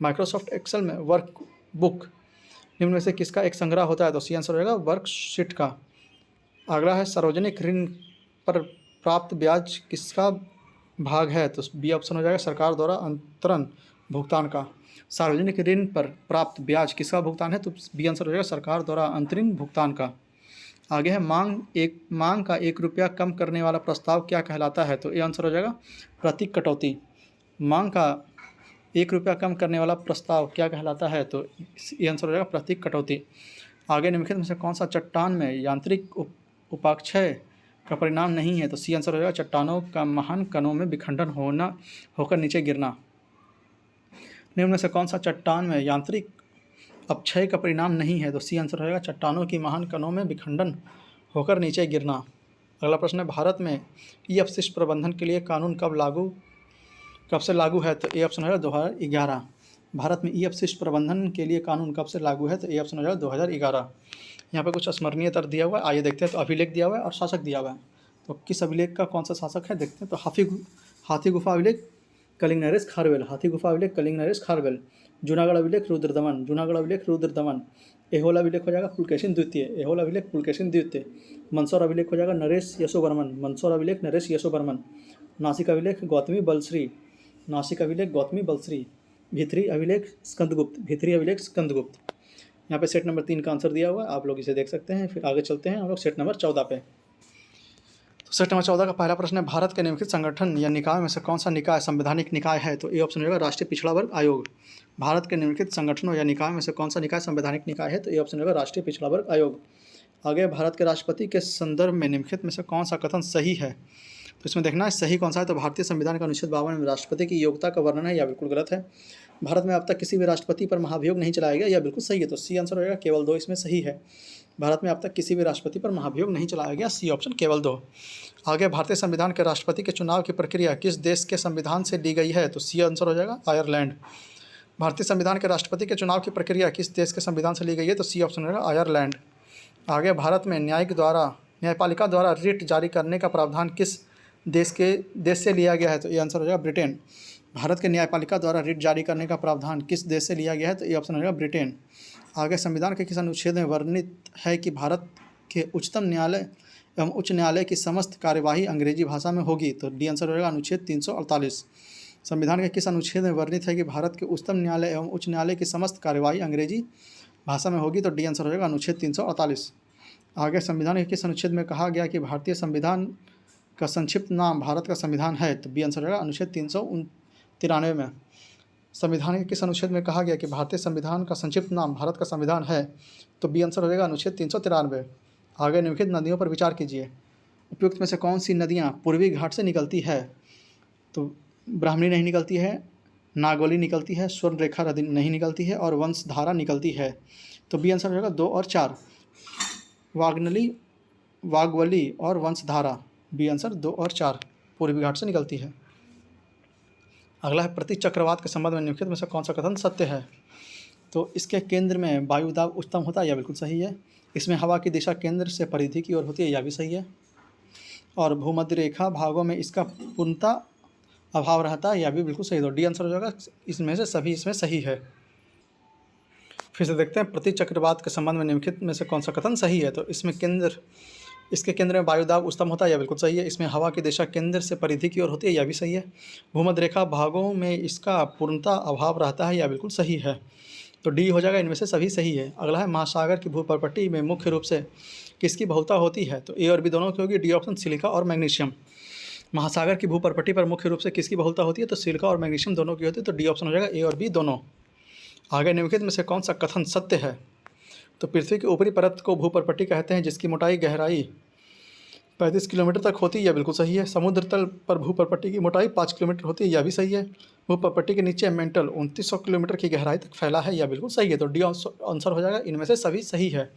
माइक्रोसॉफ्ट एक्सेल में वर्कबुक निम्न में से किसका एक संग्रह होता है? तो सी आंसर रहेगा, वर्कशीट का। अगला है, सार्वजनिक ऋण पर प्राप्त ब्याज किसका भाग है? तो बी ऑप्शन हो जाएगा, सरकार द्वारा अंतरण भुगतान का। सार्वजनिक ऋण पर प्राप्त ब्याज किसका भुगतान है? तो बी आंसर हो जाएगा, सरकार द्वारा अंतरिम भुगतान का। आगे है, मांग का 1 रुपया कम करने वाला प्रस्ताव क्या कहलाता है? तो ये आंसर हो जाएगा, प्रतीक कटौती। मांग का 1 रुपया कम करने वाला प्रस्ताव क्या कहलाता है? तो ये आंसर हो जाएगा, प्रतीक कटौती। आगे, निम्नलिखित में से कौन सा चट्टान में यांत्रिक उपाक्षय का परिणाम नहीं है? तो सी आंसर हो जाएगा, चट्टानों का महान कणों में विखंडन होकर नीचे गिरना। निम्न में से कौन सा चट्टान में यांत्रिक अपक्षय का परिणाम नहीं है? तो सी आंसर रहेगा, चट्टानों की महान कणों में विखंडन होकर नीचे गिरना। अगला प्रश्न है, भारत में ई अपशिष्ट प्रबंधन के लिए कानून कब से लागू है? तो ए ऑप्शन हो जाएगा, 2011। भारत में ई अपशिष्ट प्रबंधन के लिए कानून कब से लागू है? तो ए ऑप्शन हो जाएगा, 2011। यहाँ पे कुछ स्मरणीय तर्क दिया हुआ है, आइए देखते हैं। तो अभिलेख दिया हुआ है और शासक दिया हुआ है। तो किस अभिलेख का कौन सा शासक है देखते हैं। तो हाथी गुफा अभिलेख कलिंग नरेश खारवेल, हाथी गुफा अभिलेख कलिंग नरेश खारवेल। जूनागढ़ अभिलेख रुद्रदमन, जूनागढ़ अभिलेख रुद्रदमन। एहोल अभिलेख हो जाएगा पुलकेशिन द्वितीय, एहोल अभिलेख पुलकेशिन द्वितीय। मंदसौर अभिलेख हो जाएगा नरेश यशोवर्मन, मंदसौर अभिलेख नरेश यशोवर्मन। नासिक अभिलेख गौतमी बलश्री, नासिक अभिलेख गौतमी बलश्री। भित्री अभिलेख स्कंदगुप्त, भित्री अभिलेख स्कंदगुप्त। यहाँ पे सेट नंबर 3 का आंसर दिया हुआ है, आप लोग इसे देख सकते हैं। फिर आगे चलते हैं हम लोग सेट नंबर 14 पे। तो सेट नंबर 14 का पहला प्रश्न है, भारत के निम्नलिखित संगठन या निकाय में से कौन सा निकाय संवैधानिक निकाय है? तो ए ऑप्शन होगा, राष्ट्रीय पिछड़ा वर्ग आयोग। भारत के निम्नलिखित संगठनों या निकाय में से कौन सा निकाय संवैधानिक निकाय है? तो ए ऑप्शन होगा, राष्ट्रीय पिछड़ा वर्ग आयोग। आगे, भारत के राष्ट्रपति के संदर्भ में निम्नलिखित में से कौन सा कथन सही है? तो इसमें देखना है सही कौन सा है। तो भारतीय संविधान का अनुच्छेद 52 में राष्ट्रपति की योग्यता का वर्णन है या बिल्कुल गलत है। भारत में अब तक किसी भी राष्ट्रपति पर महाभियोग नहीं चलाया गया, यह बिल्कुल सही है। तो सी आंसर होगा, केवल 2 इसमें सही है। भारत में अब तक किसी भी राष्ट्रपति पर महाभियोग नहीं चलाया गया, सी ऑप्शन, केवल 2। आगे, भारतीय संविधान के राष्ट्रपति के चुनाव की प्रक्रिया किस देश के संविधान से ली गई है? तो सी आंसर हो जाएगा, आयरलैंड। भारतीय संविधान के राष्ट्रपति के चुनाव की प्रक्रिया किस देश के संविधान से ली गई है? तो सी ऑप्शन होगा, आयरलैंड। आगे, भारत में न्यायपालिका द्वारा रिट जारी करने का प्रावधान किस देश से लिया गया है? तो ये आंसर हो जाएगा, ब्रिटेन। भारत के न्यायपालिका द्वारा रिट जारी करने का प्रावधान किस देश से लिया गया है? तो ये ऑप्शन हो जाएगा, ब्रिटेन। आगे, संविधान के किस अनुच्छेद में वर्णित है कि भारत के उच्चतम न्यायालय एवं उच्च न्यायालय की समस्त कार्यवाही अंग्रेजी भाषा में होगी? तो डी आंसर होगा, अनुच्छेद 348। संविधान के किस अनुच्छेद में वर्णित है कि भारत के उच्चतम न्यायालय एवं उच्च न्यायालय की समस्त कार्यवाही अंग्रेजी भाषा में होगी? तो डी आंसर होगा, अनुच्छेद 348। आगे, संविधान के किस अनुच्छेद में कहा गया कि भारतीय संविधान का संक्षिप्त नाम भारत का संविधान है? तो बी आंसर होगा, अनुच्छेद 393 में। संविधान के किस अनुच्छेद में कहा गया कि भारतीय संविधान का संक्षिप्त नाम भारत का संविधान है? तो बी आंसर हो जाएगा, अनुच्छेद 393। आगे, निम्नलिखित नदियों पर विचार कीजिए। उपयुक्त में से कौन सी नदियाँ पूर्वी घाट से निकलती है? तो ब्राह्मणी नहीं निकलती है, नागवली निकलती है, स्वर्ण रेखा नहीं निकलती है और वंशधारा निकलती है। तो बी आंसर हो जाएगा, 2 और 4, वागवली और वंशधारा। बी आंसर 2 और 4 पूर्वी घाट से निकलती है। अगला है प्रति चक्रवात के संबंध में निम्नलिखित में से कौन सा कथन सत्य है। तो इसके केंद्र में वायु दाब उच्चतम होता है, यह बिल्कुल सही है। इसमें हवा की दिशा केंद्र से परिधि की ओर होती है, यह भी सही है। और भूमध्य रेखा भागों में इसका पूर्णतः अभाव रहता है, यह भी बिल्कुल सही। तो डी आंसर हो जाएगा इसमें से सभी इसमें सही है। फिर से देखते हैं प्रति चक्रवात के संबंध में निम्नलिखित में से कौन सा कथन सही है। तो इसके केंद्र में वायुदाब उच्चतम होता है, यह बिल्कुल सही है। इसमें हवा की दिशा केंद्र से परिधि की ओर होती है, यह भी सही है। भूमध्य रेखा भागों में इसका पूर्णतः अभाव रहता है, यह बिल्कुल सही है। तो डी हो जाएगा, इनमें से सभी सही है। अगला है महासागर की भूपर्पट्टी में मुख्य रूप से किसकी बहुलता होती है। तो ए और बी दोनों की होगी। डी ऑप्शन सिलिका और मैग्नीशियम। महासागर की भूपर्पट्टी पर मुख्य रूप से किसकी बहुलता होती है। तो सिलिका और मैग्नीशियम दोनों की होती है। तो डी ऑप्शन हो जाएगा ए और बी दोनों। आगे निम्नलिखित में से कौन सा कथन सत्य है। तो पृथ्वी की ऊपरी परत को भूपर्पट्टी कहते हैं, जिसकी मोटाई गहराई 35 किलोमीटर तक होती है, यह बिल्कुल सही है। समुद्र तल पर भूपर्पट्टी की मोटाई 5 किलोमीटर होती है, यह भी सही है। भूपर्पट्टी के नीचे मेंटल 2900 किलोमीटर की गहराई तक फैला है, यह बिल्कुल सही है। तो डी आंसर हो जाएगा, इनमें से सभी सही है।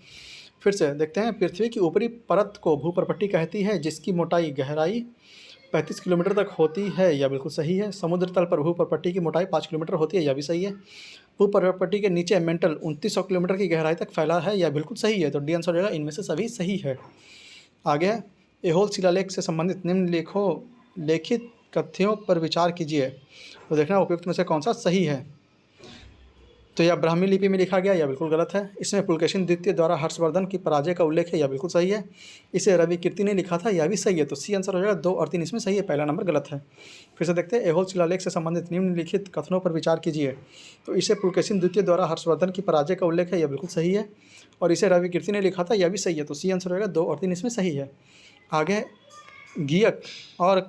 फिर से देखते हैं, पृथ्वी की ऊपरी परत को भूपर्पट्टी कहती है, जिसकी मोटाई गहराई 35 किलोमीटर तक होती है, यह बिल्कुल सही है। समुद्र तल पर भूपर्पट्टी की मोटाई 5 किलोमीटर होती है, यह भी सही है। भूपर्पट्टी के नीचे मेंटल 2900 किलोमीटर की गहराई तक फैला है, यह बिल्कुल सही है। तो डी आंसर हो जाएगा, इनमें से सभी सही है। आगे एहोल शिलालेख से संबंधित निम्नलिखित कथ्यों पर विचार कीजिए। तो देखना उपयुक्त में से कौन सा सही है। तो यह ब्राह्मी लिपि में लिखा गया, यह बिल्कुल गलत है। इसमें पुलकेशिन द्वितीय द्वारा हर्षवर्धन की पराजय का उल्लेख है, यह बिल्कुल सही है। इसे रवि कीर्ति ने लिखा था, यह भी सही है। तो सी आंसर हो जाएगा, 2 और 3 इसमें सही है, पहला नंबर गलत है। फिर से देखते हैं, एहोल शिलालेख से संबंधित निम्नलिखित कथनों पर विचार कीजिए। तो इसे पुलकेशिन द्वितीय द्वारा हर्षवर्धन की पराजय का उल्लेख है, यह बिल्कुल सही है। और इसे रवि कीर्ति ने लिखा था, यह भी सही है। तो सी आंसर हो जाएगा, 2 और 3 इसमें सही है। आगे गियक और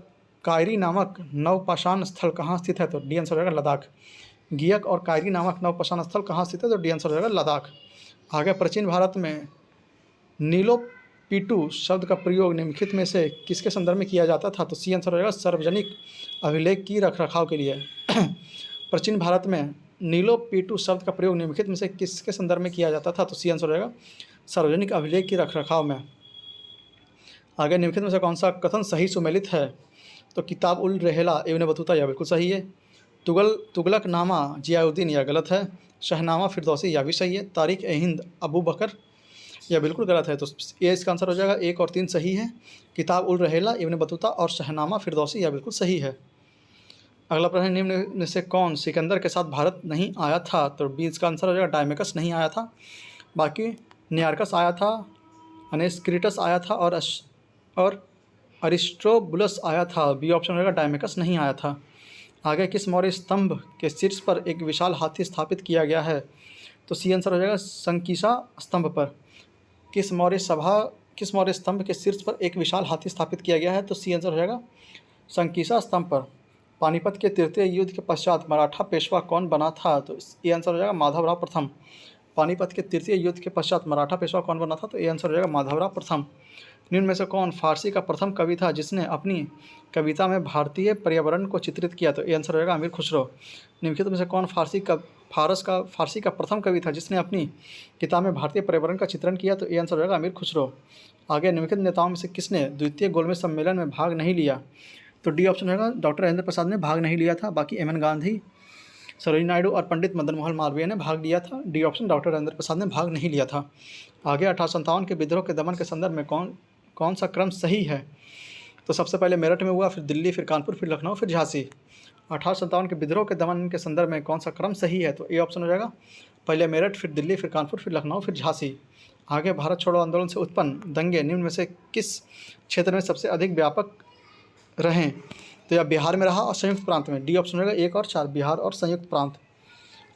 कायरी नामक नवपाषाण स्थल कहाँ स्थित है। तो डी आंसर हो जाएगा लद्दाख। गियक और कायरी नामक नवपाषाण स्थल कहाँ स्थित है। तो डी आंसर हो जाएगा लद्दाख। आगे प्राचीन भारत में नीलोपीटू शब्द का प्रयोग निम्नलिखित में से किसके संदर्भ में किया जाता था। तो सी आंसर हो जाएगा सार्वजनिक अभिलेख की रखरखाव के लिए। प्राचीन भारत में नीलोपीटू शब्द का प्रयोग निम्नलिखित में से किसके संदर्भ में किया जाता था। तो सी आंसर हो जाएगा सार्वजनिक अभिलेख की रखरखाव में। आगे निम्नलिखित में से कौन सा कथन सही सुमेलित है। तो किताब उल रहेला इब्न बतूता, यह बिल्कुल सही है। तुगलकनामा जियाउद्दीन, यह गलत है। शहनामा फिरदौसी, यह भी सही है। तारिक ए हिंद अबू बकर, यह बिल्कुल गलत है। तो ये इसका आंसर हो जाएगा, 1 और 3 सही है। किताब उल रहेला इब्न बतूता और शहनामा फिरदौसी, यह बिल्कुल सही है। अगला प्रश्न, निम्न में से कौन सिकंदर के साथ भारत नहीं आया था। तो बी इसका आंसर हो जाएगा, डायमेकस नहीं आया था। बाकी नियार्कस आया था, अनेस्क्रिटस आया था और अरिस्टोबुलस आया था। बी ऑप्शन रहेगा, डायमेकस नहीं आया था। आगे किस मौर्य स्तंभ के शीर्ष पर एक विशाल हाथी स्थापित किया गया है। तो सी आंसर हो जाएगा संकीसा स्तंभ पर। किस मौर्य स्तंभ के शीर्ष पर एक विशाल हाथी स्थापित किया गया है। तो सी आंसर हो जाएगा संकीसा स्तंभ पर। पानीपत के तृतीय युद्ध के पश्चात मराठा पेशवा कौन बना था। तो ये आंसर हो जाएगा माधवराव प्रथम। पानीपत के तृतीय युद्ध के पश्चात मराठा पेशवा कौन बना था। तो ये आंसर हो जाएगा माधवराव प्रथम। निम्न में से कौन फारसी का प्रथम कवि था जिसने अपनी कविता में भारतीय पर्यावरण को चित्रित किया। तो ये आंसर हो जाएगा अमीर खुसरो। निम्नलिखित में से कौन फारसी का प्रथम कवि था जिसने अपनी किताब में भारतीय पर्यावरण का चित्रण किया। तो ये आंसर हो जाएगा अमीर खुसरो। आगे निम्नलिखित नेताओं में से किसने द्वितीय गोलमेज सम्मेलन में भाग नहीं लिया। तो डी ऑप्शन होगा, डॉक्टर राजेंद्र प्रसाद ने भाग नहीं लिया था। बाकी एम एन गांधी, सरोजिनी नायडू और पंडित मदन मोहन मालवीय ने भाग लिया था। D option, doctor Rajendra Prasad ने भाग नहीं लिया था। आगे 1857 के विद्रोह के दमन के संदर्भ में कौन सा क्रम सही है। तो सबसे पहले मेरठ में हुआ, फिर दिल्ली, फिर कानपुर, फिर लखनऊ, फिर झांसी। 1857 के विद्रोह के दमन के संदर्भ में कौन सा क्रम सही है। तो ए ऑप्शन हो जाएगा, पहले मेरठ, फिर दिल्ली, फिर कानपुर, फिर लखनऊ, फिर झांसी। आगे भारत छोड़ो आंदोलन से उत्पन्न दंगे निम्न में से किस क्षेत्र में सबसे अधिक व्यापक रहें। तो यह बिहार में रहा और संयुक्त प्रांत में। डी ऑप्शन रहेगा 1 और 4, बिहार और संयुक्त प्रांत।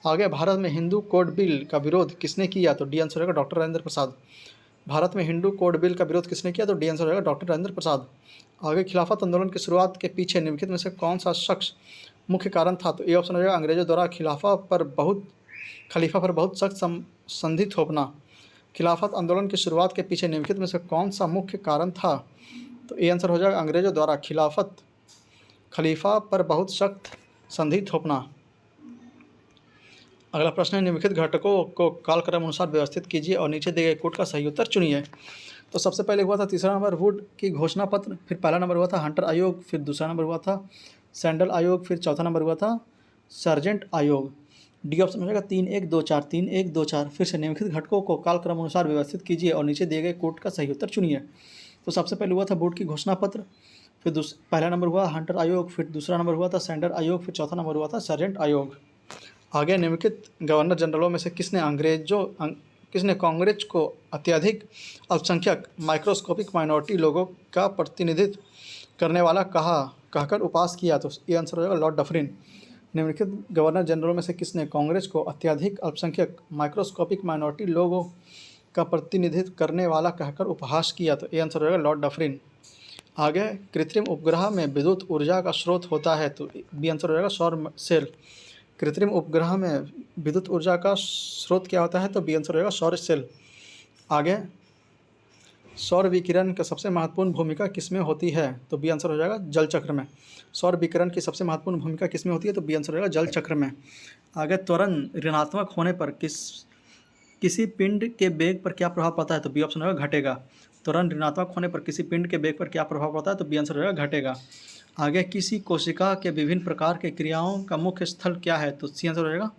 आगे भारत में हिंदू कोड बिल का विरोध किसने किया। तो डी आंसर रहेगा डॉक्टर राजेंद्र प्रसाद। भारत में हिंदू कोड बिल का विरोध किसने किया। तो डी आंसर रहेगा डॉक्टर राजेंद्र प्रसाद। आगे खिलाफत आंदोलन की शुरुआत के पीछे निम्नलिखित में से कौन सा शख्स मुख्य कारण था। तो ए ऑप्शन रहेगा अंग्रेजों द्वारा खलीफा पर बहुत सख्त संधि थोपना। खिलाफत आंदोलन की शुरुआत के पीछे निम्नलिखित में से कौन सा मुख्य कारण था। तो ए आंसर हो जाएगा अंग्रेजों द्वारा खलीफा पर बहुत सख्त संधि थोपना। अगला प्रश्न है, निम्नलिखित घटकों को कालक्रम अनुसार व्यवस्थित कीजिए और नीचे दिए गए कोड का सही उत्तर चुनिए। तो सबसे पहले हुआ था तीसरा नंबर वुड की घोषणा पत्र, फिर पहला नंबर हुआ था हंटर आयोग, फिर दूसरा नंबर हुआ था सैंडल आयोग, फिर चौथा नंबर हुआ था सार्जेंट आयोग। डी ऑप्शन हो जाएगा 3-1-2-4, 3-1-2-4। फिर से निम्नलिखित घटकों को कालक्रम अनुसार व्यवस्थित कीजिए और नीचे दिए गए कोड का सही उत्तर चुनिए। तो सबसे पहले हुआ था बोर्ड की घोषणा पत्र, फिर पहला नंबर हुआ हंटर आयोग, फिर दूसरा नंबर हुआ था सैंडल आयोग, फिर चौथा नंबर हुआ था सार्जेंट आयोग। आगे निम्नलिखित गवर्नर जनरलों में से किसने कांग्रेस को अत्यधिक अल्पसंख्यक माइक्रोस्कोपिक माइनॉरिटी लोगों का प्रतिनिधित्व करने वाला कहकर उपहास किया? तो ये आंसर हो जाएगा लॉर्ड डफरिन। निम्नलिखित गवर्नर जनरलों में से किसने कांग्रेस को अत्यधिक अल्पसंख्यक माइक्रोस्कोपिक माइनॉरिटी लोगों का प्रतिनिधित्व करने वाला कहकर उपहास किया? तो ये आंसर हो जाएगा लॉर्ड डफरिन। आगे कृत्रिम उपग्रह में विद्युत ऊर्जा का स्रोत होता है? तो बी आंसर हो जाएगा सौर सेल। कृत्रिम उपग्रह में विद्युत ऊर्जा का स्रोत क्या होता है? तो बी आंसर हो जाएगा सौर सेल। आगे सौर विकिरण का सबसे महत्वपूर्ण भूमिका किसमें होती है? तो बी आंसर हो जाएगा जल चक्र में। सौर विकिरण की सबसे महत्वपूर्ण भूमिका किसमें होती है? तो बी आंसर हो जाएगा जल चक्र में। आगे त्वरण ऋणात्मक होने पर किसी पिंड के वेग पर क्या प्रभाव पड़ता है? तो बी ऑप्शन होगा घटेगा। त्वरण ऋणात्मक होने पर किसी पिंड के वेग पर क्या प्रभाव पड़ता है? तो बी आंसर होगा घटेगा। आगे किसी कोशिका के विभिन्न प्रकार के क्रियाओं का मुख्य स्थल क्या है? तो सी आंसर हो जाएगा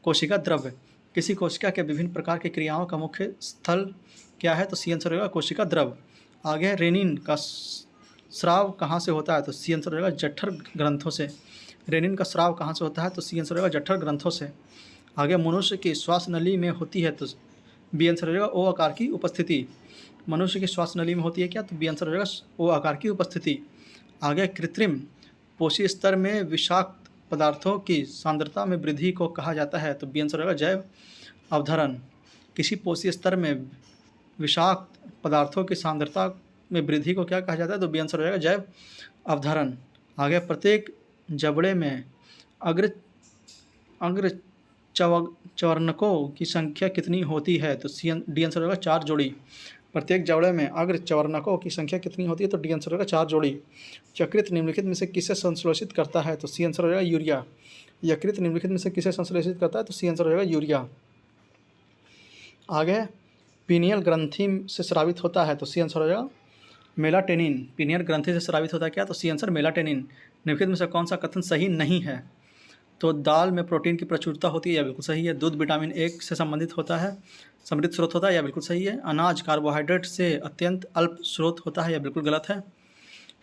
कोशिका द्रव्य। किसी कोशिका के विभिन्न प्रकार की क्रियाओं का मुख्य स्थल क्या है? तो सी आंसर होगा कोशिका द्रव्य। आगे रेनिन का स्राव कहाँ से होता है? तो सी आंसर होगा जठर ग्रंथों से। रेनिन का स्राव कहाँ से होता है? तो सी आंसर होगा जठर ग्रंथों से। आगे मनुष्य की श्वास नली में होती है? तो बी आंसर हो जाएगा ओ आकार की उपस्थिति। मनुष्य की श्वास नली में होती है क्या? तो बी आंसर हो जाएगा ओ आकार की उपस्थिति। आगे कृत्रिम पोषी स्तर में विषाक्त पदार्थों की सांद्रता में वृद्धि को कहा जाता है? तो बी आंसर होगा जैव अवधरण। किसी पोषी स्तर में विषाक्त पदार्थों की सांद्रता में वृद्धि को क्या कहा जाता है? तो बी आंसर हो जाएगा जैव अवधरण। आगे प्रत्येक जबड़े में अग्र चवर्णकों की संख्या कितनी होती है? तो डी आंसर होगा 4 जोड़ी। प्रत्येक जबड़े में अग्र चवर्णकों की संख्या कितनी होती है? तो डी आंसर होगा 4 जोड़ी। यकृत निम्नलिखित में से किसे संश्लेषित करता है? तो सी आंसर हो जाएगा यूरिया। यकृत निम्नलिखित में से किसे संश्लेषित करता है? तो सी आंसर हो जाएगा यूरिया। आगे पीनियल ग्रंथि से स्रावित होता है? तो सी आंसर हो जाएगा मेलाटोनिन। पीनियल ग्रंथि से स्रावित होता है क्या? तो सी आंसर मेलाटोनिन। निम्नलिखित में से कौन सा कथन सही नहीं है? तो दाल में प्रोटीन की प्रचुरता होती है, या बिल्कुल सही है। दूध विटामिन ए से संबंधित होता है, समृद्ध स्रोत होता है, या बिल्कुल सही है। अनाज कार्बोहाइड्रेट से अत्यंत अल्प स्रोत होता है, या बिल्कुल गलत है।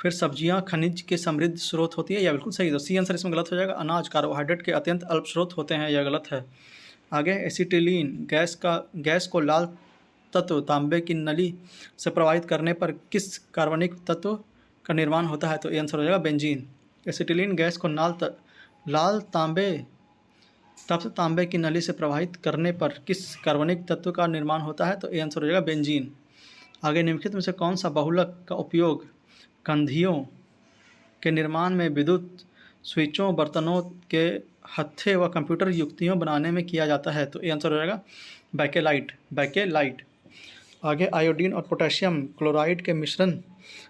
फिर सब्जियां खनिज के समृद्ध स्रोत होती है, या बिल्कुल सही। तो सी आंसर इसमें गलत हो जाएगा। अनाज कार्बोहाइड्रेट के अत्यंत अल्प स्रोत होते हैं, यह गलत है। आगे एसिटिलीन गैस को लाल तत्व तांबे की नली से प्रवाहित करने पर किस कार्बनिक तत्व का निर्माण होता है? तो ये आंसर हो जाएगा बेंजीन। एसिटिलीन गैस को लाल तांबे की नली से प्रवाहित करने पर किस कार्बनिक तत्व का निर्माण होता है? तो ये आंसर हो जाएगा बेंजीन। आगे निम्नलिखित में से कौन सा बहुलक का उपयोग कंधियों के निर्माण में विद्युत स्विचों, बर्तनों के हत्थे व कंप्यूटर युक्तियों बनाने में किया जाता है? तो ये आंसर हो जाएगा बैकेलाइट। आगे आयोडीन और पोटेशियम क्लोराइड के मिश्रण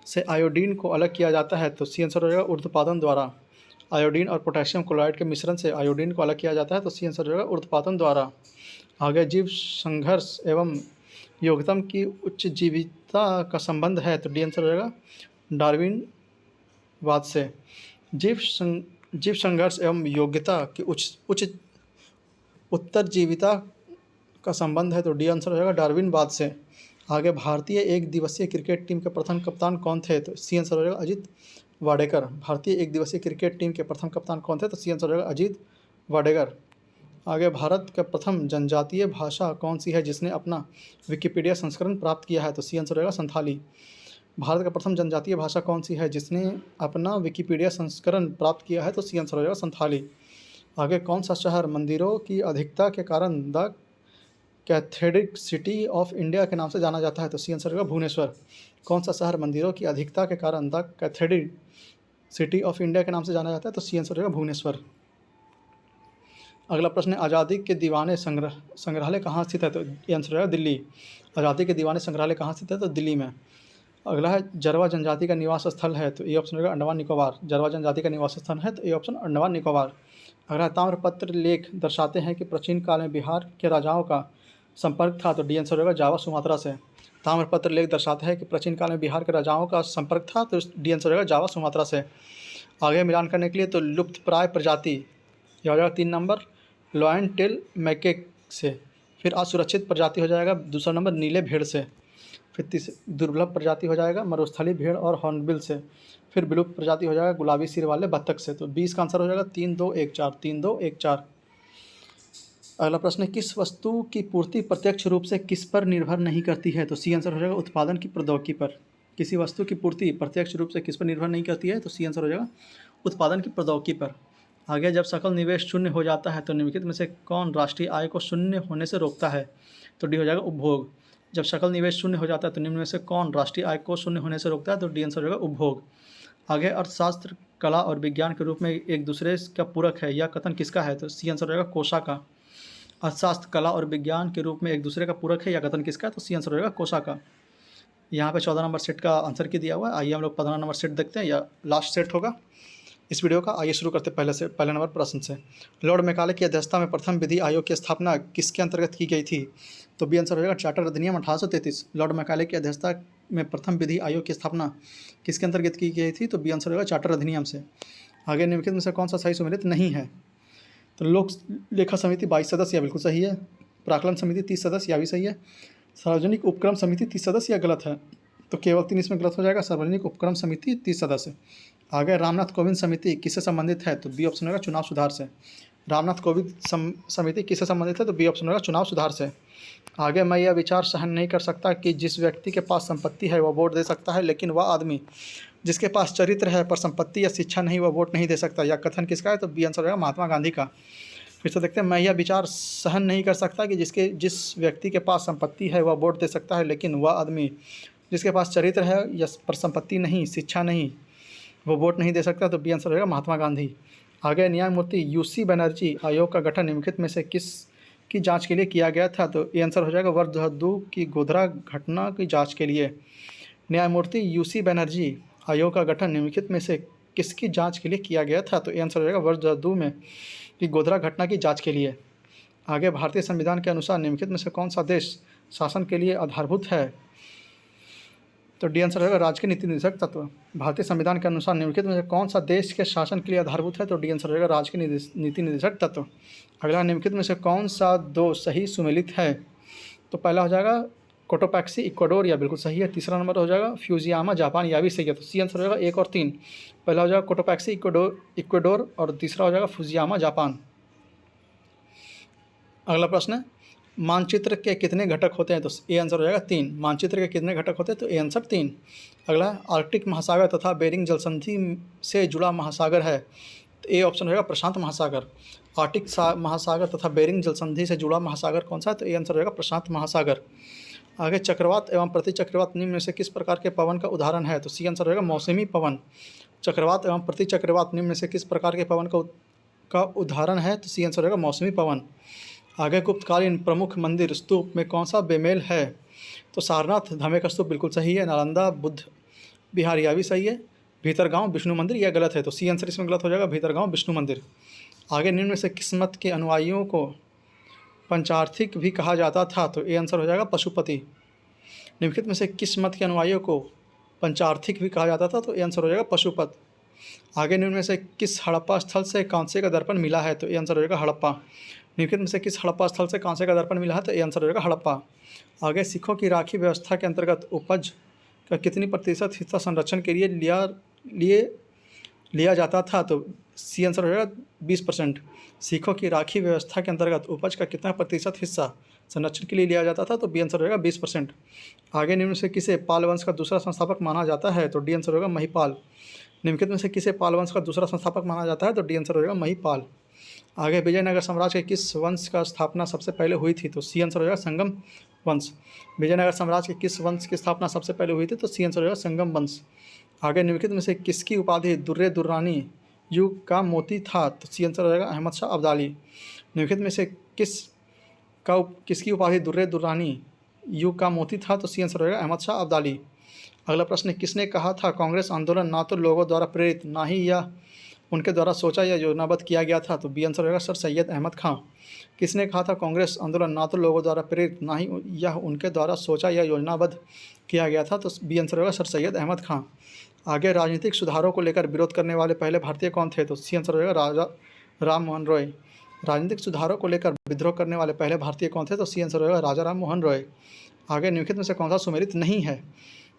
से आयोडीन को अलग किया जाता है? तो सी आंसर हो जाएगा ऊर्ध्वपातन द्वारा। आयोडीन और पोटेशियम क्लोराइड के मिश्रण से आयोडीन को अलग किया जाता है? तो सी आंसर हो जाएगा ऊर्ध्वपातन द्वारा। आगे जीव संघर्ष एवं योग्यता की उच्च जीविता का संबंध है? तो डी आंसर हो जाएगा डार्विनवाद से। जीव संघर्ष एवं योग्यता की उच्च उत्तरजीविता का संबंध है? तो डी आंसर हो जाएगा डार्विनवाद से। आगे भारतीय एक दिवसीय क्रिकेट टीम के प्रथम कप्तान कौन थे? तो सी आंसर हो जाएगा अजीत वाडेकर। भारतीय एक दिवसीय क्रिकेट टीम के प्रथम कप्तान कौन थे? तो सी आंसर हो जाएगा अजीत वाडेकर। आगे भारत का प्रथम जनजातीय भाषा कौन सी है जिसने अपना विकिपीडिया संस्करण प्राप्त किया है? तो सी आंसर हो जाएगा संथाली। भारत का प्रथम जनजातीय भाषा कौन सी है जिसने अपना विकिपीडिया संस्करण प्राप्त किया है? तो सी आंसर हो जाएगा संथाली। आगे कौन सा शहर मंदिरों की अधिकता के कारण द कैथेड्रिक सिटी ऑफ इंडिया के नाम से जाना जाता है? तो सी आंसर होगा भुवनेश्वर। कौन सा शहर मंदिरों की अधिकता के कारण द कैथेड्रिक सिटी ऑफ इंडिया के नाम से जाना जाता है? तो सी आंसर होगा भुवनेश्वर। अगला प्रश्न है आज़ादी के दीवाने संग्रहालय कहाँ स्थित है? तो ये आंसर होगा दिल्ली। आज़ादी के दीवाने संग्रहालय कहाँ स्थित है? तो दिल्ली में। अगला है जरवा जनजाति का निवास स्थल है? तो ये ऑप्शन होगा अंडमान निकोबार। जरवा जनजाति का निवास स्थल है तो ये ऑप्शन अंडमान निकोबार। अगला ताम्रपत्र लेख दर्शाते हैं कि प्राचीन काल में बिहार के राजाओं का संपर्क था? तो डी आंसर होगा जावा सुमात्रा से। ताम्रपत्र लेख दर्शाते हैं कि प्राचीन काल में बिहार के राजाओं का संपर्क था? तो डी आंसर होगा जावा सुमात्रा से। आगे मिलान करने के लिए तो लुप्तप्राय प्रजाति, यह हो जाएगा 3 नंबर लॉयन टेल मैकेक से। फिर असुरक्षित प्रजाति हो जाएगा दूसरा नंबर नीले भेड़ से। फिर दुर्लभ प्रजाति हो जाएगा मरुस्थली भेड़ और हॉर्नबिल से। फिर विलुप्त प्रजाति हो जाएगा गुलाबी सिर वाले बत्तख से। तो 20 का आंसर हो जाएगा 3 2 1 4 3 2 1 4। अगला प्रश्न है, किस वस्तु की पूर्ति प्रत्यक्ष रूप से किस पर निर्भर नहीं करती है? तो सी आंसर हो जाएगा उत्पादन की प्रौद्योगिकी पर। किसी वस्तु की पूर्ति प्रत्यक्ष रूप से किस पर निर्भर नहीं करती है? तो सी आंसर हो जाएगा उत्पादन की प्रौद्योगिकी पर। आगे, जब सकल निवेश शून्य हो जाता है तो निम्नलिखित में से कौन राष्ट्रीय आय को शून्य होने से रोकता है? तो डी हो जाएगा उपभोग। जब सकल निवेश शून्य हो जाता है तो निम्न में से कौन राष्ट्रीय आय को शून्य होने से रोकता है? तो डी आंसर हो जाएगा उपभोग। आगे, अर्थशास्त्र कला और विज्ञान के रूप में एक दूसरे का पूरक है, यह कथन किसका है? तो सी आंसर हो जाएगा कोसा का। अर्थशास्त्र कला और विज्ञान के रूप में एक दूसरे का पूरक है, यह कथन किसका है? तो सी आंसर हो जाएगा कोसा का। यहाँ पे 14 नंबर सेट का आंसर की दिया हुआ है। आइए हम लोग 15 नंबर सेट देखते हैं, या लास्ट सेट होगा इस वीडियो का। आइए शुरू करते पहले नंबर प्रश्न से। लॉर्ड मैकाले की अध्यक्षता में प्रथम विधि आयोग की स्थापना किसके अंतर्गत की गई थी? तो बी आंसर हो जाएगा चार्टर अधिनियम 1833। लॉर्ड मैकाले की अध्यक्षता में प्रथम विधि आयोग की स्थापना किसके अंतर्गत की गई थी? तो बी आंसर होगा चार्टर अधिनियम से। आगे, निम्नलिखित में से कौन सा सही सुमेलित नहीं है? तो लोक लेखा समिति 22 सदस्य, यह बिल्कुल सही है। प्राक्कलन समिति 30 सदस्य, यह भी सही है। सार्वजनिक उपक्रम समिति 30 सदस्य, यह गलत है। तो केवल 3 इसमें गलत हो जाएगा। सार्वजनिक उपक्रम समिति 30 सदस्य। आगे, रामनाथ कोविंद समिति किससे संबंधित है? तो बी ऑप्शन होगा चुनाव सुधार से। रामनाथ कोविंद समिति किससे संबंधित है? तो बी ऑप्शन होगा चुनाव सुधार से। आगे, मैं यह विचार सहन नहीं कर सकता कि जिस व्यक्ति के पास संपत्ति है वह वोट दे सकता है, लेकिन वह आदमी जिसके पास चरित्र है पर संपत्ति या शिक्षा नहीं वह वोट नहीं दे सकता, यह कथन किसका है? तो बी आंसर होगा महात्मा गांधी का। फिर से देखते हैं, मैं यह विचार सहन नहीं कर सकता कि जिस व्यक्ति के पास संपत्ति है वह वोट दे सकता है, लेकिन वह आदमी जिसके पास चरित्र है या पर संपत्ति नहीं, शिक्षा नहीं, वो वोट नहीं दे सकता। तो बी आंसर होगा महात्मा गांधी। आगे, न्यायमूर्ति यूसी बनर्जी आयोग का गठन निम्नलिखित में से किस की जांच के लिए किया गया था? तो ये आंसर हो जाएगा वर्ष 2002 की गोधरा घटना की जांच के लिए। न्यायमूर्ति यूसी बनर्जी आयोग का गठन निम्नलिखित में से किसकी जांच के लिए किया गया था? तो ये आंसर हो जाएगा वर्ष 2002 में की गोधरा घटना की जांच के लिए। आगे, भारतीय संविधान के अनुसार निम्नलिखित में से कौन सा देश शासन के लिए आधारभूत है? तो डी आंसर होगा राज्य के नीति निर्देशक तत्व। भारतीय संविधान के अनुसार निम्नलिखित में से कौन सा देश के शासन के लिए आधारभूत है? तो डी आंसर होगा राज्य के नीति निर्देशक तत्व। अगला, निम्नलिखित में से कौन सा 2 सही सुमेलित है? तो पहला हो जाएगा कोटोपैक्सी इक्वाडोर, या बिल्कुल सही है। तीसरा नंबर हो जाएगा फ्यूजियामा जापान, या भी सही है। तो सी आंसर होगा 1 और 3। पहला हो जाएगा कोटोपैक्सी इक्वाडोर और तीसरा हो जाएगा फ्यूजियामा जापान। अगला प्रश्न है, मानचित्र के कितने घटक होते हैं? तो ए आंसर हो जाएगा 3। मानचित्र के कितने घटक होते हैं? तो ए आंसर 3। अगला, आर्कटिक महासागर तथा बेरिंग जलसंधि से जुड़ा महासागर है। तो ए ऑप्शन होगा प्रशांत महासागर। आर्कटिक महासागर तथा बेरिंग जलसंधि से जुड़ा महासागर कौन सा है? तो ए आंसर होगा प्रशांत महासागर। आगे, चक्रवात एवं प्रतिचक्रवात निम्न में से किस प्रकार के पवन का उदाहरण है? तो सी आंसर होगा मौसमी पवन। चक्रवात एवं प्रतिचक्रवात निम्न में से किस प्रकार के पवन का उदाहरण है? तो सी आंसर होगा मौसमी पवन। आगे, गुप्तकालीन प्रमुख मंदिर स्तूप में कौन सा बेमेल है? तो सारनाथ धामे का स्तूप बिल्कुल सही है। नालंदा बुद्ध विहार, यह भी सही है। भीतरगांव विष्णु मंदिर, यह गलत है। तो सी आंसर इसमें गलत हो जाएगा भीतरगांव विष्णु मंदिर। आगे, निम्न में से किस मत के अनुयायियों को पंचार्थिक भी कहा जाता था? तो ए आंसर हो जाएगा पशुपति। निम्नलिखित में से किस मत के अनुयायियों को पंचार्थिक भी कहा जाता था? तो ए आंसर हो जाएगा पशुपत। आगे, निम्न में से किस हड़प्पा स्थल से कांसे का दर्पण मिला है? तो ए आंसर हो जाएगा हड़प्पा। निम्नलिखित में से किस हड़प्पा स्थल से कांसे का दर्पण मिला है? तो ए आंसर हो जाएगा हड़प्पा। आगे, सिखों की राखी व्यवस्था के अंतर्गत उपज का कितनी प्रतिशत हिस्सा संरक्षण के लिए लिया जाता था? तो सी आंसर हो जाएगा 20%। सिखों की राखी व्यवस्था के अंतर्गत उपज का कितना प्रतिशत हिस्सा संरक्षण के लिए लिया जाता था? तो बी आंसर होगा 20%। आगे, निम्न से किसे पाल वंश का दूसरा संस्थापक माना जाता है? तो डी आंसर होगा महिपाल। निम्नलिखित में से किसे पाल वंश का दूसरा संस्थापक माना जाता है? तो डी आंसर होगा महिपाल। आगे, विजयनगर साम्राज्य के किस वंश का स्थापना सबसे पहले हुई थी? तो सी आंसर हो जाएगा संगम वंश। विजयनगर साम्राज्य के किस वंश की स्थापना सबसे पहले हुई थी? तो सी आंसर हो जाएगा संगम वंश। आगे, निम्नलिखित में से किसकी उपाधि दुर्रे दुर्रानी युग का मोती था? तो सी आंसर हो जाएगा अहमद शाह अब्दाली। निम्नलिखित में से किसकी उपाधि दुर्रे दुर्रानी युग का मोती था? तो सी आंसर हो जाएगा अहमद शाह अब्दाली। अगला प्रश्न, किसने कहा था कांग्रेस आंदोलन ना तो लोगों द्वारा प्रेरित ना ही यह उनके द्वारा सोचा या योजनाबद्ध किया गया था? तो बी आंसर होगा सर सैयद अहमद खां। किसने कहा था कांग्रेस आंदोलन ना तो लोगों द्वारा प्रेरित ना ही यह उनके द्वारा सोचा या योजनाबद्ध किया गया था? तो बी आंसर होगा सर सैयद अहमद खां। आगे राजनीतिक सुधारों को लेकर विरोध करने वाले पहले भारतीय कौन थे? तो सी आंसर हो जाएगा राजा राम मोहन रॉय। राजनीतिक सुधारों को लेकर विद्रोह करने वाले पहले भारतीय कौन थे? तो सी आंसर हो जाएगा राजा राम मोहन रॉय। आगे निम्नलिखित में से कौन सा सुमेलित नहीं है?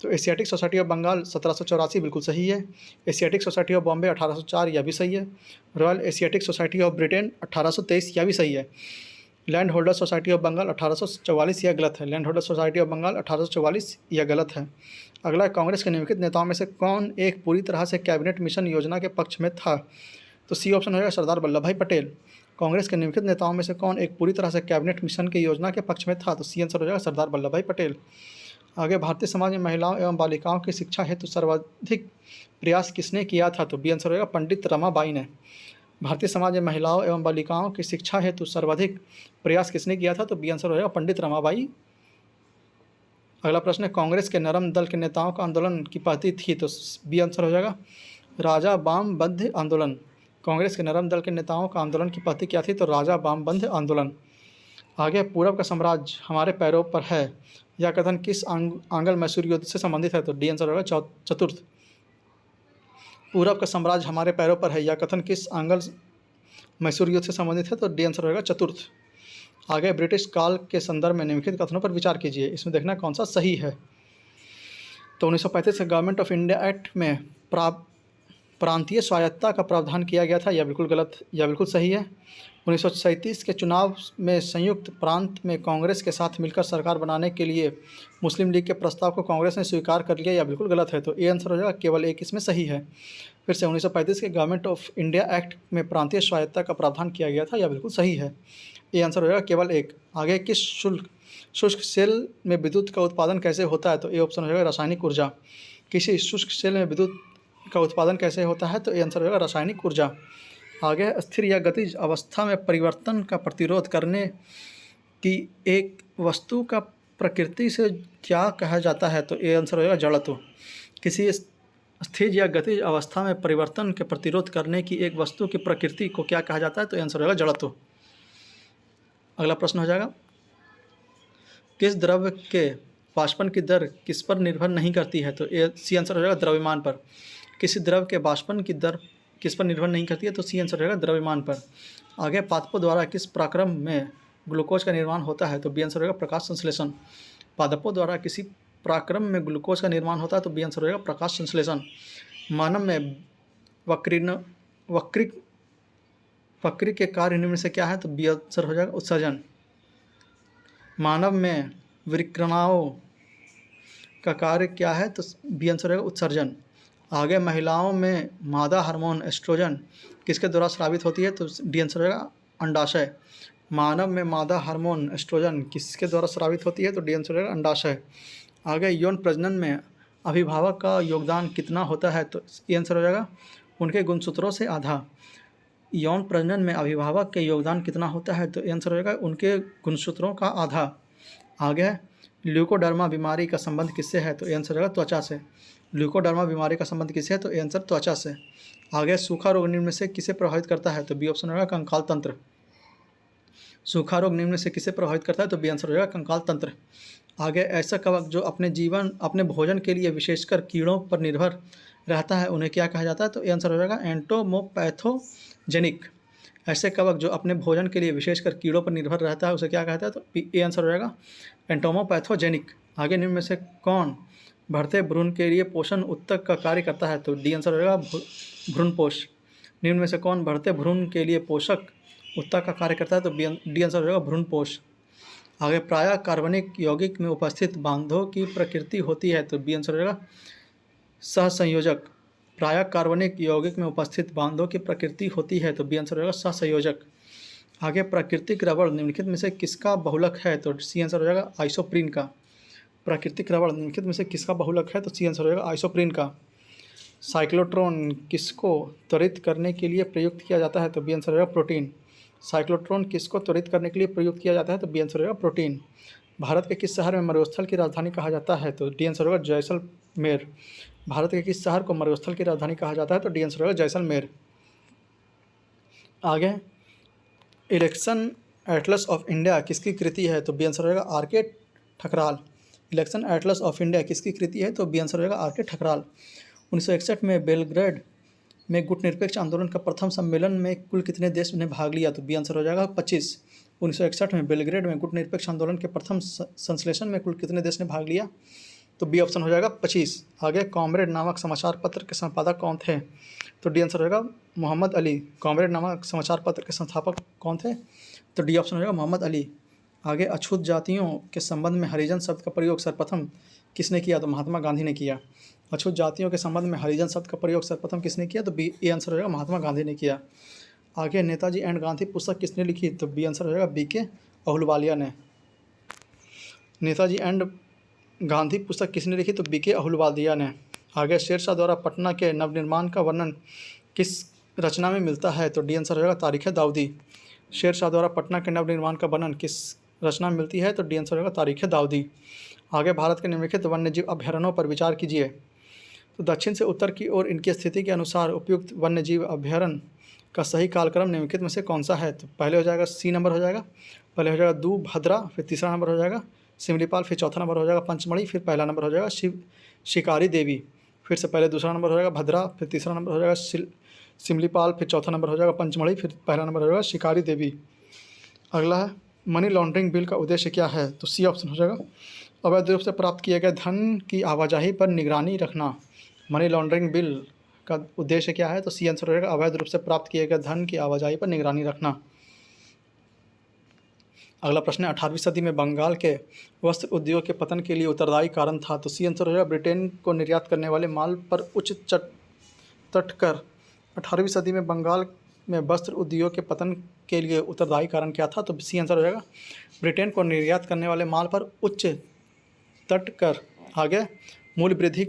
तो एशियाटिक सोसाइटी ऑफ बंगाल 1784 बिल्कुल सही है। एशियाटिक सोसाइटी ऑफ बॉम्बे 1804 यह भी सही है। Royal Asiatic Society of Britain 1823 यह भी सही है। Land Holder Society of Bengal 1844 यह गलत है। Land Holder Society of Bengal 1844 यह गलत है। अगला, कांग्रेस के निम्नलिखित नेताओं में से कौन एक पूरी तरह से कैबिनेट मिशन योजना के पक्ष में था? तो सी ऑप्शन हो जाएगा सरदार वल्लभ भाई पटेल। कांग्रेस के निम्नलिखित नेताओं में से कौन एक पूरी तरह से कैबिनेट मिशन की योजना के पक्ष में था? तो सी आंसर हो जाएगा सरदार वल्लभ भाई पटेल। आगे, भारतीय समाज में महिलाओं एवं बालिकाओं की शिक्षा हेतु सर्वाधिक प्रयास किसने किया था? तो बी आंसर हो जाएगा पंडित रमाबाई ने। भारतीय समाज में महिलाओं एवं बालिकाओं की शिक्षा हेतु सर्वाधिक प्रयास किसने किया था? तो बी आंसर हो जाएगा पंडित रमाबाई। अगला प्रश्न है, कांग्रेस के नरम दल के नेताओं का आंदोलन की पहली थी? तो बी आंसर हो जाएगा राजा बाम बंध आंदोलन। कांग्रेस के नरम दल के नेताओं का आंदोलन की पहली क्या थी? तो राजा बाम बंध आंदोलन। आगे, पूरब का साम्राज्य हमारे पैरों पर है यह कथन किस आंग्ल मैसूर युद्ध से संबंधित है? तो डी आंसर होगा चतुर्थ। पूरब का साम्राज्य हमारे पैरों पर है यह कथन किस आंग्ल मैसूर युद्ध से संबंधित है? तो डी आंसर होगा चतुर्थ। आगे, ब्रिटिश काल के संदर्भ में निम्नलिखित कथनों पर विचार कीजिए, इसमें देखना कौन सा सही है। तो 1935 के गवर्नमेंट ऑफ इंडिया एक्ट में प्रांतीय स्वायत्तता का प्रावधान किया गया था, यह बिल्कुल गलत, यह बिल्कुल सही है। 1937 के चुनाव में संयुक्त प्रांत में कांग्रेस के साथ मिलकर सरकार बनाने के लिए मुस्लिम लीग के प्रस्ताव को कांग्रेस ने स्वीकार कर लिया, यह बिल्कुल गलत है। तो ए आंसर हो जाएगा केवल एक इसमें सही है। फिर से 1935 के गवर्नमेंट ऑफ इंडिया एक्ट में प्रांतीय स्वायत्तता का प्रावधान किया गया था, यह बिल्कुल सही है। ये आंसर हो जाएगा केवल एक। आगे, किस शुष्क सेल में विद्युत का उत्पादन कैसे होता है? तो ए ऑप्शन हो जाएगा रासायनिक ऊर्जा। किसी शुष्क सेल में विद्युत का उत्पादन कैसे होता है? तो ए आंसर हो जाएगा रासायनिक ऊर्जा। आगे, स्थिर या गतिज अवस्था में परिवर्तन का प्रतिरोध करने की एक वस्तु का प्रकृति से क्या कहा जाता है? तो ए आंसर हो जाएगा जड़त्व। किसी स्थिर या गतिज अवस्था में परिवर्तन के प्रतिरोध करने की एक वस्तु की प्रकृति को क्या कहा जाता है? तो आंसर हो जाएगा जड़त्व। अगला प्रश्न हो जाएगा, किस द्रव्य के वाष्पन की दर किस पर निर्भर नहीं करती है? तो सी आंसर हो जाएगा द्रव्यमान पर। किसी द्रव के वाष्पन की दर किस पर निर्भर नहीं करती है? तो सी आंसर हो जाएगा द्रव्यमान पर। आगे, पादपों द्वारा किस प्रक्रम में ग्लूकोज का निर्माण होता है? तो बी आंसर हो जाएगा प्रकाश संश्लेषण। पादपों द्वारा किसी प्रक्रम में ग्लूकोज का निर्माण होता है, तो बी आंसर हो जाएगा प्रकाश संश्लेषण। मानव में वक्री के कार्य निम्न से क्या है? तो बी आंसर हो जाएगा उत्सर्जन। मानव में विकिरणाओं का कार्य क्या है? तो बी आंसर होगा उत्सर्जन। आगे, महिलाओं में मादा हार्मोन एस्ट्रोजन किसके द्वारा स्रावित होती है? तो डी आंसर होगा अंडाशय। मानव में मादा हार्मोन एस्ट्रोजन किसके द्वारा स्रावित होती है? तो डी आंसर होगा अंडाशय। आगे, यौन प्रजनन में अभिभावक का योगदान कितना होता है? तो ये आंसर हो जाएगा उनके गुणसूत्रों से आधा। यौन प्रजनन में अभिभावक के योगदान कितना होता है? तो आंसर हो जाएगा उनके गुणसूत्रों का आधा। आगे, ल्यूकोडर्मा बीमारी का संबंध किससे है? तो आंसर हो जाएगा त्वचा से। ल्यूकोडर्मा बीमारी का संबंध किससे है? तो आंसर त्वचा से। आगे, सूखा रोग निम्न में से किसे प्रभावित करता है? तो बी ऑप्शन होगा कंकाल तंत्र। सूखा रोग निम्न में से किसे प्रभावित करता है? तो बी आंसर हो जाएगा कंकाल तंत्र। आगे, ऐसा कवक जो अपने भोजन के लिए विशेषकर कीड़ों पर निर्भर रहता है उन्हें क्या कहा जाता है? तो आंसर हो जाएगा एंटोमोपैथोजेनिक। ऐसे कवक जो अपने भोजन के लिए विशेषकर कीड़ों पर निर्भर रहता है उसे क्या कहता है? तो ए आंसर हो जाएगा एंटोमोपैथोजेनिक। आगे, निम्न में से कौन बढ़ते भ्रूण के लिए पोषण उत्तक का कार्य करता है? तो डी आंसर हो जाएगा भ्रूणपोष। निम्न में से कौन बढ़ते भ्रूण के लिए पोषक उत्तक का कार्य करता है? तो डी आंसर हो जाएगा भ्रूणपोष। आगे, प्रायः कार्बनिक यौगिक में उपस्थित बांधों की प्रकृति होती है? तो बी आंसर हो जाएगा सहसंयोजक। प्रायः कार्बनिक यौगिक में उपस्थित बांधों की प्रकृति होती है? तो बी आंसर होगा सहसंयोजक। आगे, प्राकृतिक रबड़ निम्नलिखित में से किसका बहुलक है? तो सी आंसर हो जाएगा आइसोप्रीन का। प्राकृतिक रबड़ निम्नलिखित में से किसका बहुलक है? तो सी आंसर हो जाएगा आइसोप्रीन का। साइक्लोट्रॉन किसको त्वरित करने के लिए प्रयुक्त किया जाता है? तो बी आंसर हो जाएगा प्रोटीन। साइक्लोट्रॉन किसको त्वरित करने के लिए प्रयुक्त किया जाता है? तो बी आंसर हो जाएगा प्रोटीन। भारत के किस शहर में मरुस्थल की राजधानी कहा जाता है? तो डी आंसर होगा जैसलमेर। भारत के किस शहर को मरुस्थल की राजधानी कहा जाता है? तो डी आंसर होगा जैसलमेर। आगे, इलेक्शन एटलस ऑफ इंडिया किसकी कृति है? तो बी आंसर होगा आर के Thakral. Election Atlas of India किसकी कृति है? तो बी आंसर होगा आर के ठकराल। 1961 में बेलग्रेड में गुटनिरपेक्ष आंदोलन का प्रथम सम्मेलन में कुल कितने देश ने भाग लिया? तो बी आंसर हो जाएगा 25। 1961 में बेलग्रेड में गुटनिरपेक्ष आंदोलन के प्रथम संश्लेषण में कुल कितने देश ने भाग लिया? तो बी ऑप्शन हो जाएगा 25। आगे कॉमरेड नामक समाचार पत्र के संपादक कौन थे? तो डी आंसर हो जाएगा मोहम्मद अली। कॉमरेड नामक समाचार पत्र के संस्थापक कौन थे? तो डी ऑप्शन हो जाएगा मोहम्मद अली। आगे अछूत जातियों के संबंध में हरिजन शब्द का प्रयोग सर्वप्रथम किसने किया? तो महात्मा गांधी ने किया। अछूत जातियों के संबंध में हरिजन शब्द का प्रयोग सर्वप्रथम किसने किया? तो बी ए आंसर हो जाएगा महात्मा गांधी ने किया। आगे नेताजी एंड गांधी पुस्तक किसने लिखी? तो बी आंसर हो जाएगा बी के अहलुवालिया ने। नेताजी एंड गांधी पुस्तक किसने लिखी? तो बी के अहलुवालिया ने। आगे शेरशाह द्वारा पटना के नवनिर्माण का वर्णन किस रचना में मिलता है? तो डी आंसर हो जाएगा तारीख दाऊदी। शेरशाह द्वारा पटना के नवनिर्माण का वर्णन किस रचना में मिलती है? तो डी आंसर होगा तारीख दाऊदी। आगे भारत के निम्नलिखित वन्यजीव अभयारण्यों पर विचार कीजिए। तो दक्षिण से उत्तर की ओर इनकी स्थिति के अनुसार उपयुक्त वन्यजीव अभयारण्य का सही कालक्रम निम्नलिखित में से कौन सा है? तो पहले हो जाएगा सी नंबर हो जाएगा, पहले हो जाएगा दू भद्रा, फिर तीसरा नंबर हो जाएगा सिमलीपाल, फिर चौथा नंबर हो जाएगा पंचमढ़ी, फिर पहला नंबर हो जाएगा शिकारी देवी। फिर से पहले दूसरा नंबर हो जाएगा भद्रा, फिर तीसरा नंबर हो जाएगा सिमलीपाल, फिर चौथा नंबर हो जाएगा पंचमढ़ी, फिर पहला नंबर हो जाएगा शिकारी देवी। अगला है मनी लॉन्ड्रिंग बिल का उद्देश्य क्या है? तो सी ऑप्शन हो जाएगा अवैध रूप से प्राप्त किए गए धन की आवाजाही पर निगरानी रखना। मनी लॉन्ड्रिंग बिल का उद्देश्य क्या है? तो सी आंसर हो जाएगा अवैध रूप से प्राप्त किए गए धन की आवाजाही पर निगरानी रखना। अगला प्रश्न है 18वीं सदी में बंगाल के वस्त्र उद्योग के पतन के लिए उत्तरदायी कारण था। तो सी आंसर हो जाएगा ब्रिटेन को निर्यात करने वाले माल पर उच्च तट कर। 18वीं सदी में बंगाल में वस्त्र उद्योग के पतन के लिए उत्तरदायी कारण क्या था? तो सी आंसर हो जाएगा ब्रिटेन को निर्यात करने वाले माल पर उच्च तट कर। आगे मूल्य वृद्धि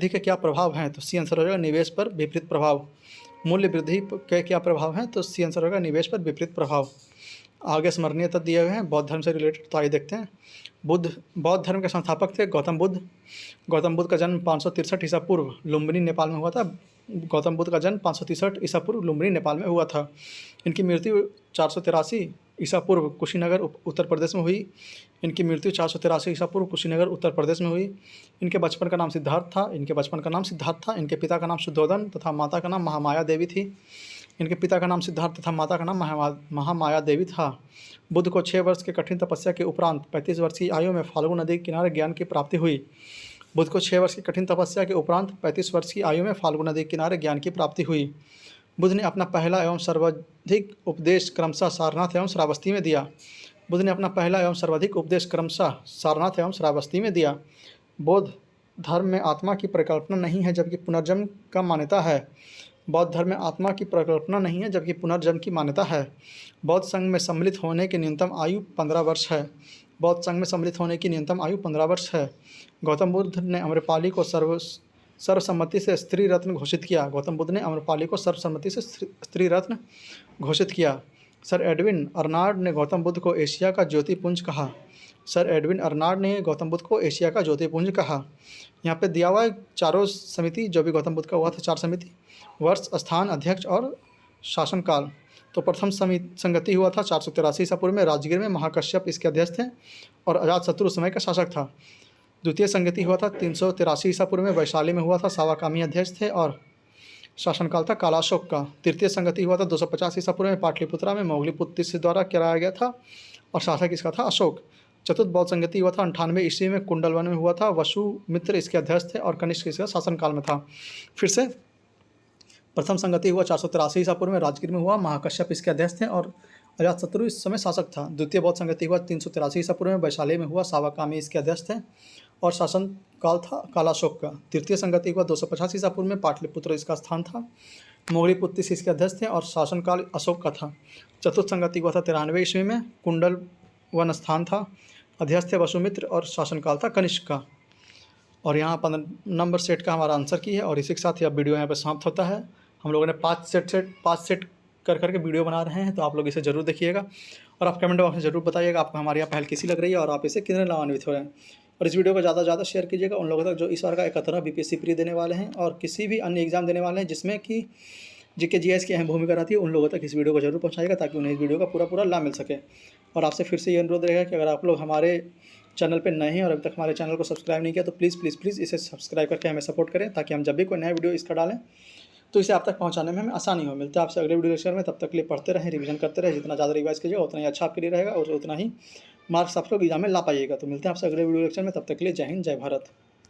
के क्या प्रभाव हैं? तो सी आंसर हो जाएगा निवेश पर विपरीत प्रभाव। मूल्य वृद्धि के क्या प्रभाव हैं? तो सी आंसर होगा निवेश पर विपरीत प्रभाव। आगे स्मरणीय तथ्य दिए हुए हैं बौद्ध धर्म से रिलेटेड, तो आइए देखते हैं। बौद्ध धर्म के संस्थापक थे गौतम बुद्ध। गौतम बुद्ध का जन्म 563 ईसा पूर्व लुम्बिनी नेपाल में हुआ था। गौतम बुद्ध का जन्म 563 ईसा पूर्व लुम्बिनी नेपाल में हुआ था। इनकी मृत्यु 483 ईसा पूर्व कुशीनगर उत्तर प्रदेश में हुई। इनकी मृत्यु 483 ईसा पूर्व कुशीनगर उत्तर प्रदेश में हुई। इनके बचपन का नाम सिद्धार्थ था। इनके पिता का नाम शुद्धोधन तथा माता का नाम महामाया देवी थी। इनके पिता का नाम सिद्धार्थ तथा माता का नाम महामाया देवी था। बुद्ध को 6 वर्ष के कठिन तपस्या के उपरांत 35 वर्ष की आयु में फाल्गु नदी के किनारे ज्ञान की प्राप्ति हुई। बुद्ध को 6 वर्ष की कठिन तपस्या के उपरांत 35 वर्ष की आयु में फाल्गु नदी के किनारे ज्ञान की प्राप्ति हुई। बुद्ध ने अपना पहला एवं सर्वाधिक उपदेश क्रमशः सारनाथ एवं श्रावस्ती में दिया। बुद्ध ने अपना पहला एवं सर्वाधिक उपदेश क्रमशः सारनाथ एवं श्रावस्ती में दिया। बौद्ध धर्म में आत्मा की परिकल्पना नहीं है जबकि पुनर्जन्म का मान्यता है। बौद्ध धर्म में आत्मा की परिकल्पना नहीं है जबकि पुनर्जन्म की मान्यता है। बौद्ध संघ में सम्मिलित होने की न्यूनतम आयु 15 वर्ष है। बौद्ध संघ में सम्मिलित होने की न्यूनतम आयु 15 वर्ष है। गौतम बुद्ध ने अम्रपाली को सर्वसम्मति से स्त्री रत्न घोषित किया। गौतम बुद्ध ने अम्रपाली को सर्वसम्मति से स्त्री रत्न घोषित किया। सर एडविन अर्नाल्ड ने गौतम बुद्ध को एशिया का ज्योतिपुंज कहा। सर एडविन अर्नाल्ड ने गौतम बुद्ध को एशिया का ज्योतिपुंज कहा। यहाँ पे दिया हुआ है चारों समिति जो भी गौतम बुद्ध का हुआ था, 4 समिति, वर्ष, स्थान, अध्यक्ष और शासनकाल। तो प्रथम संगति हुआ था 483 ईसा पूर्व में राजगीर में, महाकश्यप इसके अध्यक्ष थे और अजातशत्रु उस समय का शासक था। द्वितीय संगति हुआ था 383 ईसा पूर्व में, वैशाली में हुआ था, सावाकामी अध्यक्ष थे और शासनकाल था कालाशोक का। तृतीय संगति हुआ था 250 ईसा पूर्व में, पाटलिपुत्रा में मोगलीपुत्र द्वारा कराया गया था और शासक इसका था अशोक। चतुर्थ बौद्ध संगति हुआ था 98 ईस्वी में, कुंडलवन में हुआ था, वसुमित्र इसके अध्यक्ष थे और कनिष्क इसका शासनकाल में था। फिर से प्रथम संगति हुआ 483 ईसा पूर्व में, राजगीर में हुआ, महाकश्यप इसके अध्यक्ष थे और अजातशत्रु इस समय शासक था। द्वितीय बौद्ध संगति हुआ 383 ईसा पूर्व में, वैशाली में हुआ, सावाकामी इसके अध्यक्ष थे और शासन काल था कालाशोक का। तृतीय संगति हुआ 250 ईसा पूर्व में, पाटलिपुत्र इसका स्थान था, मोगलीपुत्र इसके अध्यक्ष थे और शासनकाल अशोक का था। चतुर्थ संगति हुआ था 93 ईस्वी में, कुंडल वन स्थान था, अध्यक्ष थे वसुमित्र और शासनकाल था कनिष्क का। और यहाँ 15 नंबर सेट का हमारा आंसर की है और इसी के साथ यह वीडियो यहाँ पर समाप्त होता है। हम लोगों ने 5 सेट कर करके वीडियो बना रहे हैं, तो आप लोग इसे ज़रूर देखिएगा और आप कमेंट बॉक्स में ज़रूर बताइएगा आपको हमारे यहाँ पहल कैसी लग रही है और आप इसे कितने लाभान्वित हो रहे हैं। और इस वीडियो को ज़्यादा से ज़्यादा शेयर कीजिएगा उन लोगों तक जो इस बार का 71 बीपीएससी प्री देने वाले हैं और किसी भी अन्य एग्जाम देने वाले हैं जिसमें कि जीके जीएस की अहम भूमिका रहती है, उन लोगों तक इस वीडियो को जरूर पहुँचाएगा ताकि उन्हें इस वीडियो का पूरा लाभ मिल सके। और आपसे फिर से ये अनुरोध रहेगा कि अगर आप लोग हमारे चैनल पे नए हैं और अभी तक हमारे चैनल को सब्सक्राइब नहीं किया तो प्लीज़ प्लीज़ प्लीज़ इसे सब्सक्राइब करके हमें सपोर्ट करें, ताकि हम जब भी कोई नया वीडियो इसका डालें तो इसे आप तक पहुंचाने में हमें आसानी हो। मिलते हैं आपसे अगले वीडियो लेक्चर में, तब तक के लिए पढ़ते रहें, रिवीजन करते रहें। जितना ज़्यादा रिवाइज कीजिएगा उतना ही अच्छा आपके लिए रहेगा और उतना ही मार्क्स आप लोग एग्जाम में ला पाइएगा। तो मिलते हैं आपसे अगले वीडियो लेक्चर में, तब तक के लिए जय हिंद, जय भारत।